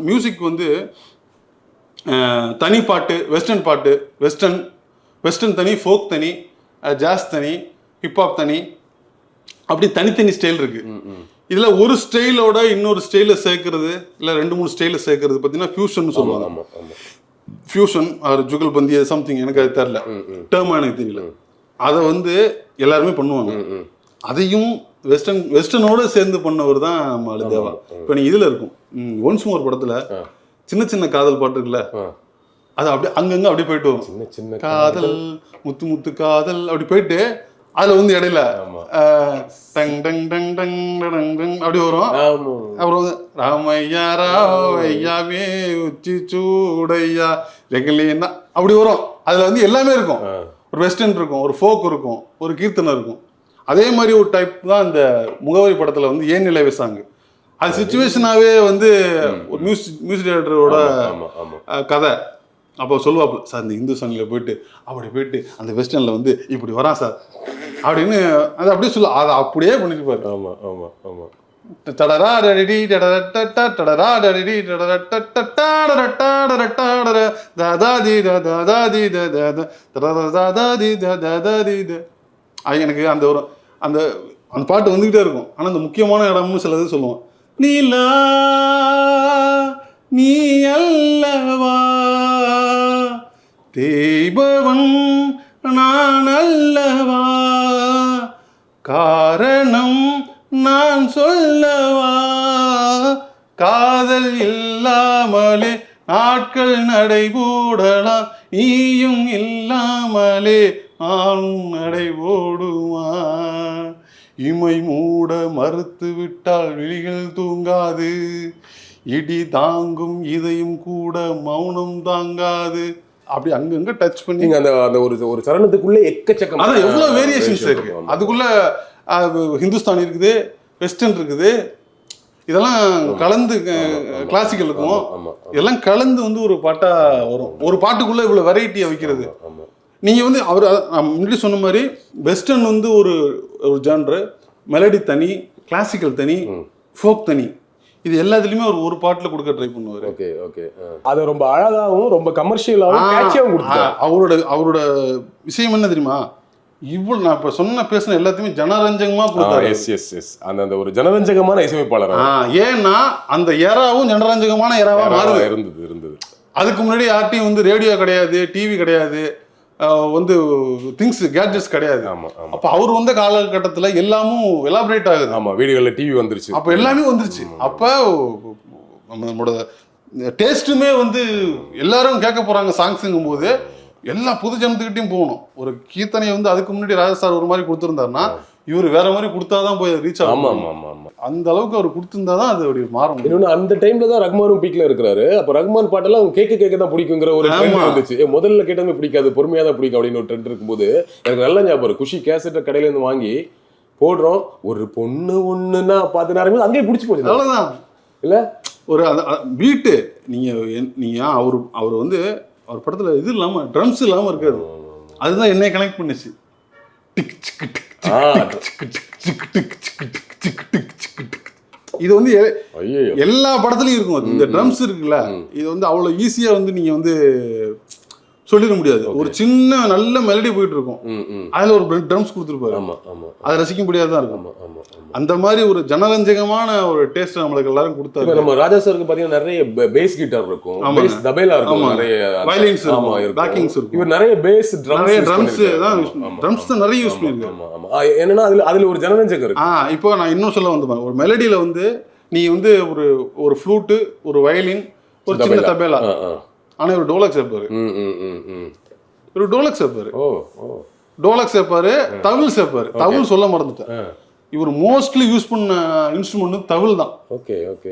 மியூசிக் வந்து தனி பாட்டு, வெஸ்டர்ன் பாட்டு, வெஸ்டர்ன் தனி, ஃபோக் தனி, ஜாஸ் தனி, ஹிப்ஹாப் தனி, அப்படி தனித்தனி ஸ்டைல் இருக்கு. இதில் ஒரு ஸ்டைலோட இன்னொரு ஸ்டைலில் சேர்க்கறது, இல்லை 2-3 ஸ்டைலில் சேர்க்கறது பார்த்தீங்கன்னா ஃபியூஷன் சொல்லுவாங்க. ஃபியூஷன் ஆர் ஜுகல்பந்தி சம்திங், எனக்கு அது தெரியல, டேர்மா எனக்கு தெரியல. அதை வந்து எல்லாருமே பண்ணுவாங்க. அதையும் வெஸ்டர்னோட சேர்ந்து பண்ணவர் தான் நம்ம தேவா. இப்போ நீ இதில் இருக்கும் ஒன்ஸ் மோர் படத்தில் சின்ன சின்ன காதல் பாட்டு இருக்குல்ல, அது அப்படியே அங்கங்க அப்படியே போயிட்டு வரும். சின்ன சின்ன காதல், முத்து முத்து காதல் அப்படி போயிட்டு அதுல வந்து இடையில tongue tongue tongue tongue tongue tongue அப்படி வரும். அப்புறம் வந்து ராமையா ராவையாவே உச்சி சூடையா ரெகலியன்னா அப்படி வரும். அதுல வந்து எல்லாமே இருக்கும். ஒரு வெஸ்டர்ன் இருக்கும், ஒரு ஃபோக் இருக்கும், ஒரு கீர்த்தனை இருக்கும். அதே மாதிரி ஒரு டைப் தான் இந்த முகவரி படத்துல வந்து ஏன் நிலை சாங். அது சிச்சுவேஷனாவே வந்து ஒரு மியூசிக் டைரக்டரோட கதை. அப்போ சொல்லுவாப்புல, சார் இந்த இந்து சாங்ல போயிட்டு அப்படி போயிட்டு அந்த வெஸ்டர்ன்ல வந்து இப்படி வரான் சார் அப்படின்னு அது அப்படியே சொல்ல, அதை அப்படியே பண்ணிட்டு பாரு. ஆமா ஆமா ஆமா. தடரா டடி டடரட்டா டடரா டடி டடரட்டா தாதாதி தாதாதி தாதா தடதாதி தாதாதி. அது எனக்கு அந்த ஒரு அந்த அந்த பாட்டு வந்துகிட்டே இருக்கும். ஆனா அந்த முக்கியமான இடம்னு சிலது சொல்லுவோம். நீலா நீ அல்லவா தேய்பவன் நான் அல்லவா, காரணம் நான் சொல்லவா, காதல் இல்லாமலே நாட்கள் நடைபோடலாம், நீயும் இல்லாமலே நானும் நடைபோடுமா, இமை மூட மறுத்து விட்டால் விழிகள் தூங்காது, இடி தாங்கும் இதையும் கூட மௌனம் தாங்காது. அப்படி அங்கங்க டச் பண்ணி அந்த அந்த ஒரு சரணத்துக்குள்ள எக்கச்சக்கம், அதான் எவ்வளவு வேரியேஷன்ஸ் இருக்கு. அதுக்குள்ள ஹிந்துஸ்தான் இருக்குது, வெஸ்டர்ன் இருக்குது, இதெல்லாம் கலந்து கிளாசிக்கல் இருக்கும், இதெல்லாம் கலந்து வந்து ஒரு பாட்டா வரும். ஒரு பாட்டுக்குள்ள இவ்வளவு வெரைட்டியை வைக்கிறது. நீங்க வந்து அவர் முன்னாடி சொன்ன மாதிரி வெஸ்டர்ன் வந்து ஒரு ஜான்ரு, மெலடி தனி, கிளாசிக்கல் தனி, ஃபோக் தனி, இது எல்லாத்துலயுமே ஒரு பாட்டுல கொடுக்க ட்ரை பண்ணுவாரு. Okay okay. அது ரொம்ப அழகாவும் ரொம்ப கமர்ஷியலாவும் கேட்சியாவும் கொடுத்தாரு. அவரோட விஷயம் என்ன தெரியுமா, இவ்வளவு நான் இப்ப பேசின எல்லாத்தையுமே ஜனரஞ்சகமா கொடுத்தாரு. Yes yes yes. அந்த ஒரு ஜனரஞ்சகமான இசையமைப்பாளர். ஏன்னா அந்த ஏராவும் ஜனரஞ்சகமான ஏராவா இருந்தது. அதுக்கு முன்னாடி யார்ட்டையும் வந்து ரேடியோ கிடையாது, டிவி கிடையாது, வந்து திங்ஸ் கேட்ஜெட்ஸ் கிடையாது. அப்ப அவர் வந்த காலகட்டத்துல எல்லாமும் எலாபரேட் ஆகுது. ஆமா, வீடுகள்ல டிவி வந்துருச்சு, அப்ப எல்லாமே வந்துருச்சு. அப்ப நம்மளோட டேஸ்ட்டுமே வந்து எல்லாரும் கேட்க போறாங்க சாங்ஸுங்கும் போது எல்லா பொது ஜனத்துக்கிட்டையும் போகணும். ஒரு கீர்த்தனையை வந்து அதுக்கு முன்னாடி ராஜா சார் ஒரு மாதிரி கொடுத்துருந்தாருன்னா இவர் வேற மாதிரி கொடுத்தாதான் போய் ரீச் ஆகும். அந்த அளவுக்கு அவர் கொடுத்திருந்தாதான் அது அப்படி மாறும். இன்னொன்னு அந்த டைம்ல தான் ரஹ்மானும் பீக்ல இருக்கிறாரு. அப்ப ரஹ்மான் பாட்டெல்லாம் அவங்க கேட்க தான் பிடிக்குங்கிற ஒரு ட்ரெண்ட் வந்துச்சு. முதல்ல கேட்டமே பிடிக்காது, பொறுமையா தான் பிடிக்கும் அப்படின்னு ஒரு ட்ரெண்ட் இருக்கும்போது எனக்கு நல்ல ஞாபகம். குஷி கேசட்ட கடையில இருந்து வாங்கி போடுறோம், ஒரு பொண்ணு ஒண்ணுன்னா பார்த்து நேரம் அங்கேயே பிடிச்சி போச்சு. அவ்வளவுதான் இல்ல ஒரு பீட்டு. நீங்க அவர் வந்து அவர் படத்துல இது இல்லாம ட்ரம்ஸ் இல்லாம இருக்காது. அதுதான் என்னை கனெக்ட் பண்ணுச்சு. இது வந்து எல்லா படத்துலயும் இருக்கும். இந்த ட்ரம்ஸ் இருக்குல்ல, இது வந்து அவ்வளவு ஈஸியா வந்து நீங்க வந்து சொல்லிட முடியாது. ஒரு சின்ன நல்ல மெலடி போயிட்டு இருக்கும், அதுல ஒரு ட்ரம்ஸ் கொடுத்துருப்பாரு, அதை ரசிக்க முடியாதுதான் இருக்கும். அந்த மாதிரி ஒரு ஜனரஞ்சகமான ஒரு டேஸ்ட் நம்மளுக்கு எல்லாரும் கொடுத்தாரு. நம்ம ராஜா சாருக்கு பாத்தீங்கன்னா நிறைய பேஸ் கிட்டார் இருக்கும், பேஸ் தபேலா இருக்கும், நிறைய வயலின்ஸ் இருக்கும், பேக்கிங்ஸ் இருக்கும். இவர் நிறைய பேஸ் ட்ரம்ஸ் தான் நிறைய யூஸ் பண்ணிருக்காரு. என்னன்னா அதுல ஒரு ஜனரஞ்சகம் இருக்கு. இப்போ நான் இன்னும் சொல்ல வந்து ஒரு மெலடியில வந்து நீ வந்து ஒரு ஃப்ளூட்டு, ஒரு வயலின், ஒரு சின்ன தபேலா, ஆனா இவர் டோலக் சேர்ப்பாரு. இவர் டோலக் சேர்ப்பாரு, டோலக் சேர்ப்பாரு, தவில் சேர்ப்பாரு. தவில் சொல்ல மறந்துட்டேன். இவர் மோஸ்ட்லி யூஸ் பண்ண இன்ஸ்ட்ருமெண்ட் தவில் தான். Okay okay.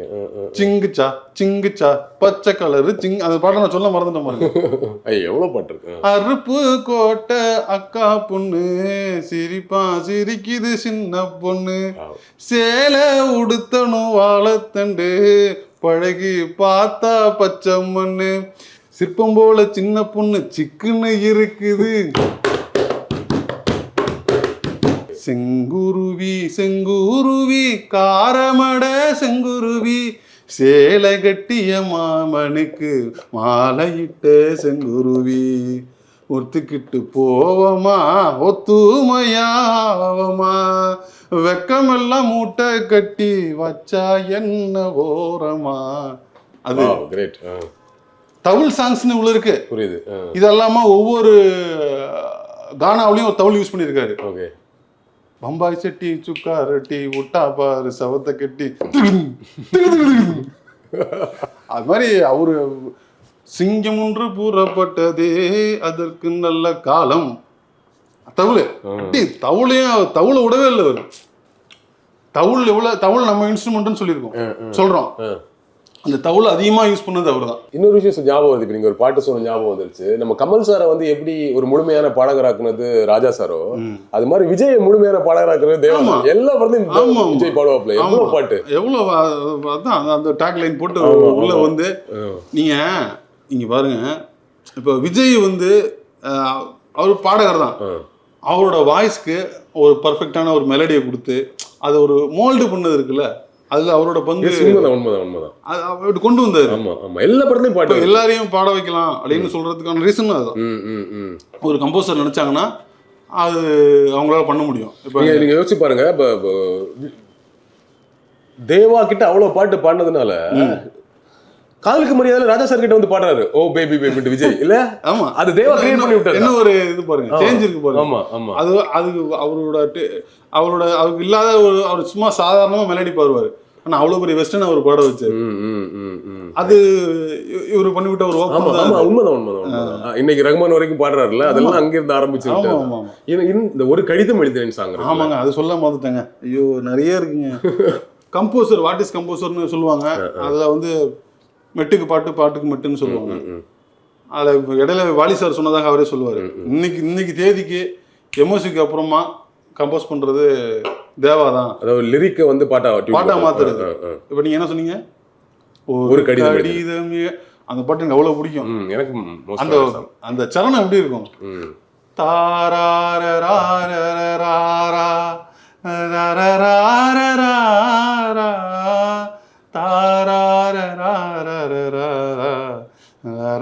சிங்குச்சா சிங்குச்சா பச்சை கலரு சிங், அந்த பாட்டை நான் சொல்ல மறந்துட்டேன் பாருங்க. எவ்வளவு பாட்டு இருக்கு. அருப்பு கோட்டை அக்கா பொண்ணு சிரிப்பா சிரிக்குது சின்ன பொண்ணு, சேலை உடுத்தணும் வாழைத்தண்டு பழகி பார்த்தா பச்சை மண்ணு, சிற்பம் போல சின்ன பொண்ணு சிக்குன்னு இருக்குது, செங்குருவி செங்குருவி காரமட செங்குருவி, சேலை கட்டிய மாமனுக்கு மாலையிட்ட செங்குருவி, ஒத்துக்கிட்டு போவமா ஒத்துமையாவமா, வெக்கமெல்லாம் மூட்டை கட்டி வச்சா என்ன ஓரமா. அது கிரேட். தவில் சாங்ஸ்னு உள்ள இருக்கு. புரியுது. இதெல்லாம ஒவ்வொரு கானாவிலையும் ஒரு தவில் யூஸ் பண்ணியிருக்காரு. ஓகே. பம்பாய் செட்டி சுக்கா ரெட்டி விட்டா பாரு சவத்தை கட்டி, அது மாதிரி அவரு சிங்கம் ஒன்று கூறப்பட்டதே அதற்கு நல்ல காலம். தவுளு தவுளை விடவே இல்லை அவரு. தவுள் நம்ம இன்ஸ்ட்ருமெண்ட்னு சொல்றோம். அந்த தவுள் அதிகமா யூஸ் பண்ணது அவர் தான். இன்னொரு விஷயம் ஞாபகம் வருது, நீங்க ஒரு பாட்டு சொன்ன ஞாபகம் வந்துருச்சு. நம்ம கமல் சாரை வந்து எப்படி ஒரு முழுமையான பாடகராக்குனது ராஜா சாரோ, அது மாதிரி விஜய் முழுமையான பாடகராக்குனது தேவா. எல்லா படத்தையும் விஜய் பாடுவாப்ல. எவ்வளவு பாட்டு, எவ்வளவு அந்த டேக் லைன் போட்டு உள்ள வந்து நீங்க பாருங்க. இப்ப விஜய் வந்து அவர் பாடகர் தான், அவரோட வாய்ஸ்க்கு ஒரு பர்ஃபெக்டான ஒரு மெலடியை கொடுத்து அதை ஒரு மோல்டு பண்ணது இருக்குல்ல, அதுல அவரோட பங்கு உண்மைதான் கொண்டு வந்தாரு. எல்லா படத்தையும் பாட்டு எல்லாரையும் பாட வைக்கலாம் அப்படின்னு சொல்றதுக்கான ரீசன் அதுதான். ஒரு கம்போசர் நினைச்சாங்கன்னா அது அவங்களால பண்ண முடியும். இப்ப நீங்க யோசிச்சு பாருங்க, தேவா கிட்ட அவ்வளவு பாட்டு பாடினதுனால காதலுக்கு மரியாதை ராஜா சார் கிட்ட வந்து பாடுறாரு, ஓ பேபி பேபி விஜய் இல்ல. ஆமா, அது தேவா கிரியேட் பண்ணி விட்டாரு. என்ன ஒரு இது பாருங்க, சேஞ்ச் இருக்கு பாருங்க. ஆமா ஆமா. அது அவருக்கு இல்லாத அவர் சும்மா சாதாரணமா மெலடி பாடுவாரு, ஆனா அவ்வளவு பெரிய வெஸ்டர்ன் அவர் பாட வச்சாரு. அது இவரு பண்ணிவிட்ட ஒரு உண்மைதான். இன்னைக்கு ரஹ்மான் வரைக்கும் பாடுறாருல்ல, அதெல்லாம் அங்கிருந்து ஆரம்பிச்சு. இந்த ஒரு கடிதம் எழுதுறேன் சாங். ஆமாங்க, அது சொல்ல மறந்துட்டேங்க. ஐயோ நிறைய இருக்குங்க. கம்போசர், வாட் இஸ் கம்போசர்னு சொல்லுவாங்க. அதுல வந்து மெட்டுக்கு பாட்டு, பாட்டுக்கு மெட்டுன்னு சொல்லுவாங்க. அதில் இடையில வாலி சார் சொன்னதாக அவரே சொல்லுவார். இன்னைக்கு தேதிக்கு எம்ஓசிக்கு அப்புறமா கம்போஸ் பண்ணுறது தேவா தான். அதாவது லிரிக்கை வந்து பாட்டா மாத்துறது. இப்போ நீங்கள் என்ன சொன்னீங்க, ஒரு கடிதம். அந்த பாட்டு எனக்கு அவ்வளோ பிடிக்கும். எனக்கு அந்த சரணம் எப்படி இருக்கும், தாராரா தாரா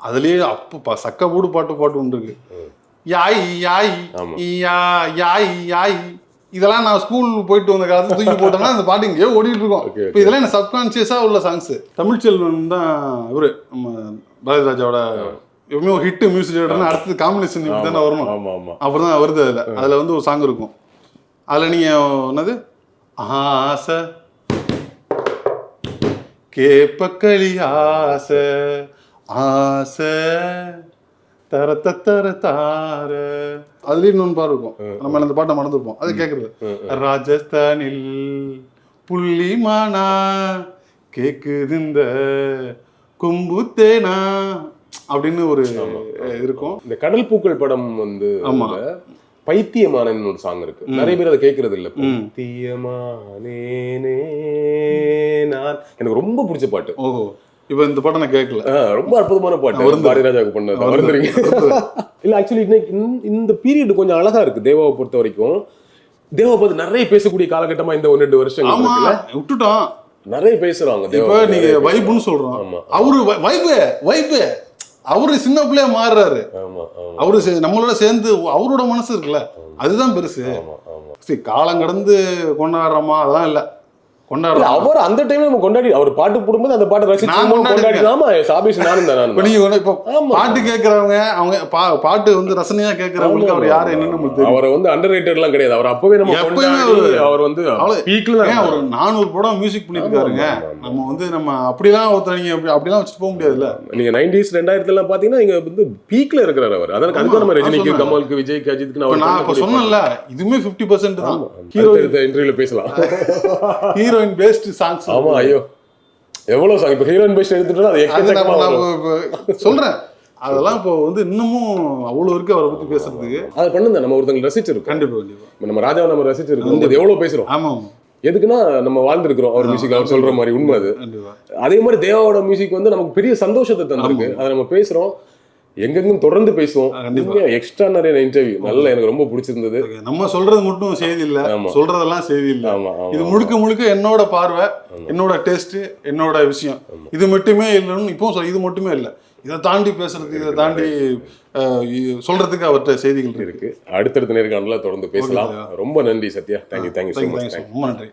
அதுலயே அப்ப சக்கபூடு பாட்டு ஒன்று இருக்கு. யாய் யாய் ஆமா. யாய் யாய் இதெல்லாம் நான் ஸ்கூல் போயிட்டு வந்த காலத்துல தூக்கி போட்டேன்னா அந்த பாட்டு இங்கேயோ ஓடிட்டு இருக்கோம். இப்போ இதெல்லாம் எனக்கு சப்கான்சியஸா உள்ள சாங்ஸ். தமிழ்ச்செல்வன் தான் இவரு நம்ம பாரதிராஜாவோட எப்பவுமே ஒரு ஹிட் மியூசிக் டேரக்டர்னா அடுத்தது காம்பினேஷன் இப்படி தானே வரணும். அப்புறம் தான் வருது. அதுல வந்து ஒரு சாங் இருக்கும். அதுல நீங்க என்னது ஆசை கேப்பக்களி ஆசை ஆசை தர தார அதுலயும் இன்னொன்று பாரு இருக்கும். நம்ம அந்த பாட்டை மறந்துருப்போம். அது கேட்கறது ராஜஸ்தானில் புள்ளிமானா கேக்குது இந்த கும்புத்தேனா அப்படின்னு ஒரு இருக்கும். இந்த கடல் பூக்கள் படம் வந்து பைத்தியமானன்னு ஒரு சாங் இருக்கு. நிறைய பேர் அதை கேட்கறது இல்ல. பைத்தியமானேனே நான் எனக்கு ரொம்ப பிடிச்ச பாட்டு. ஓஹோ, இப்ப இந்த பாட்டை நான் கேட்கல. ரொம்ப அற்புதமான பாட்டு பாரதிராஜாவுக்கு பண்ணது. இல்ல ஆக்சுவலி இன்னைக்கு இந்த பீரியட் கொஞ்சம் அழகா இருக்கு. தேவாவை பொறுத்த வரைக்கும் தேவா பத்தி நிறைய பேசக்கூடிய காலகட்டமா இந்த 1-2 வருஷம் விட்டுட்டோம். நிறைய பேசுறாங்க. இப்ப நீங்க வைப்னு சொல்றோம். அவரு வைப் அவரு சின்ன பிள்ளையா மாறுறாரு. அவரு நம்மளோட சேர்ந்து அவரோட மனசு இருக்குல்ல, அதுதான் பெருசு. காலம் கடந்து கொண்டாடுறோமா அதெல்லாம் இல்ல. அவர் அந்த டைம்ல நம்ம கொண்டாடி அவர் பாட்டு போடும்போது அந்த பாட்டை ரசிச்சு கொண்டாடினாமா சாபிஷ் நானும் தான். இப்ப நீங்க இப்ப பாட்டு கேட்கறவங்க அவங்க பாட்டு வந்து ரசனையா கேட்கறவங்களுக்கு அவர் யாரு என்னன்னு நமக்கு தெரியும். அவர் வந்து அண்டர்ரேட்டட் எல்லாம் கிடையாது. அவர் அப்பவே நம்ம அவர் வந்து பீக்ல ஒரு 400 படம் மியூசிக் பண்ணிருக்காருங்க. நம்ம வந்து நம்ம அப்படிலாம் ஒருத்தர் நீங்க அப்படிலாம் வச்சுட்டு போக முடியாதுல்ல. நீங்க 90s 2000 எல்லாம் பாத்தீங்கன்னா நீங்க வந்து பீக்ல இருக்கிறார் அவர். அதனால அதுக்கு நம்ம ரஜினிக்கு கமலுக்கு விஜய்க்கு அஜித்துக்கு நான் இப்ப சொன்னேன்ல இதுமே 50% தான். ஹீரோ இன்டர்வியூல பேசலாம். Heroine based songs. ஆமா, ஐயோ எவ்வளவு சாங். இப்ப ஹீரோயின் பேஸ்ட் எடுத்துட்டா அது எக்கச்சக்கமா சொல்றேன். அதெல்லாம் இப்போ வந்து இன்னமும் அவ்வளவு இருக்கு அவரை பத்தி பேசுறதுக்கு. அதை பண்ணுங்க. நம்ம ஒருத்தங்க ரசிச்சிருக்கோம். கண்டிப்பா நம்ம ராஜாவை நம்ம ரசிச்சிருக்கோம். எவ்வளவு பேசுறோம். ஆமா, எதுக்குன்னா நம்ம வாழ்ந்துருக்கிறோம் அவர் மியூசிக். அவர் சொல்ற மாதிரி உண்மை அது. அதே மாதிரி தேவாவோட மியூசிக் வந்து நமக்கு பெரிய சந்தோஷத்தை தந்திருக்கு. அதை நம்ம பேசுறோம், எங்கெங்கும் தொடர்ந்து பேசுவோம். எக்ஸ்ட்ரா நிறைய இன்டர்வியூ நல்லா எனக்கு ரொம்ப பிடிச்சிருந்தது. நம்ம சொல்றது மட்டும் செய்தி இல்ல, சொல்றதெல்லாம் செய்தி இல்ல. இது முழுக்க முழுக்க என்னோட பார்வை, என்னோட டேஸ்ட், என்னோட விஷயம். இது மட்டுமே இல்லைன்னு இப்போ இது மட்டுமே இல்லை. இதை தாண்டி பேசுறதுக்கு, இதை தாண்டி சொல்றதுக்கு அவர்கிட்ட செய்திகள் இருக்கு. அடுத்தடுத்த நேர்காணல தொடர்ந்து பேசலாம். ரொம்ப நன்றி சத்யா. தேங்க்யூ. ரொம்ப நன்றி.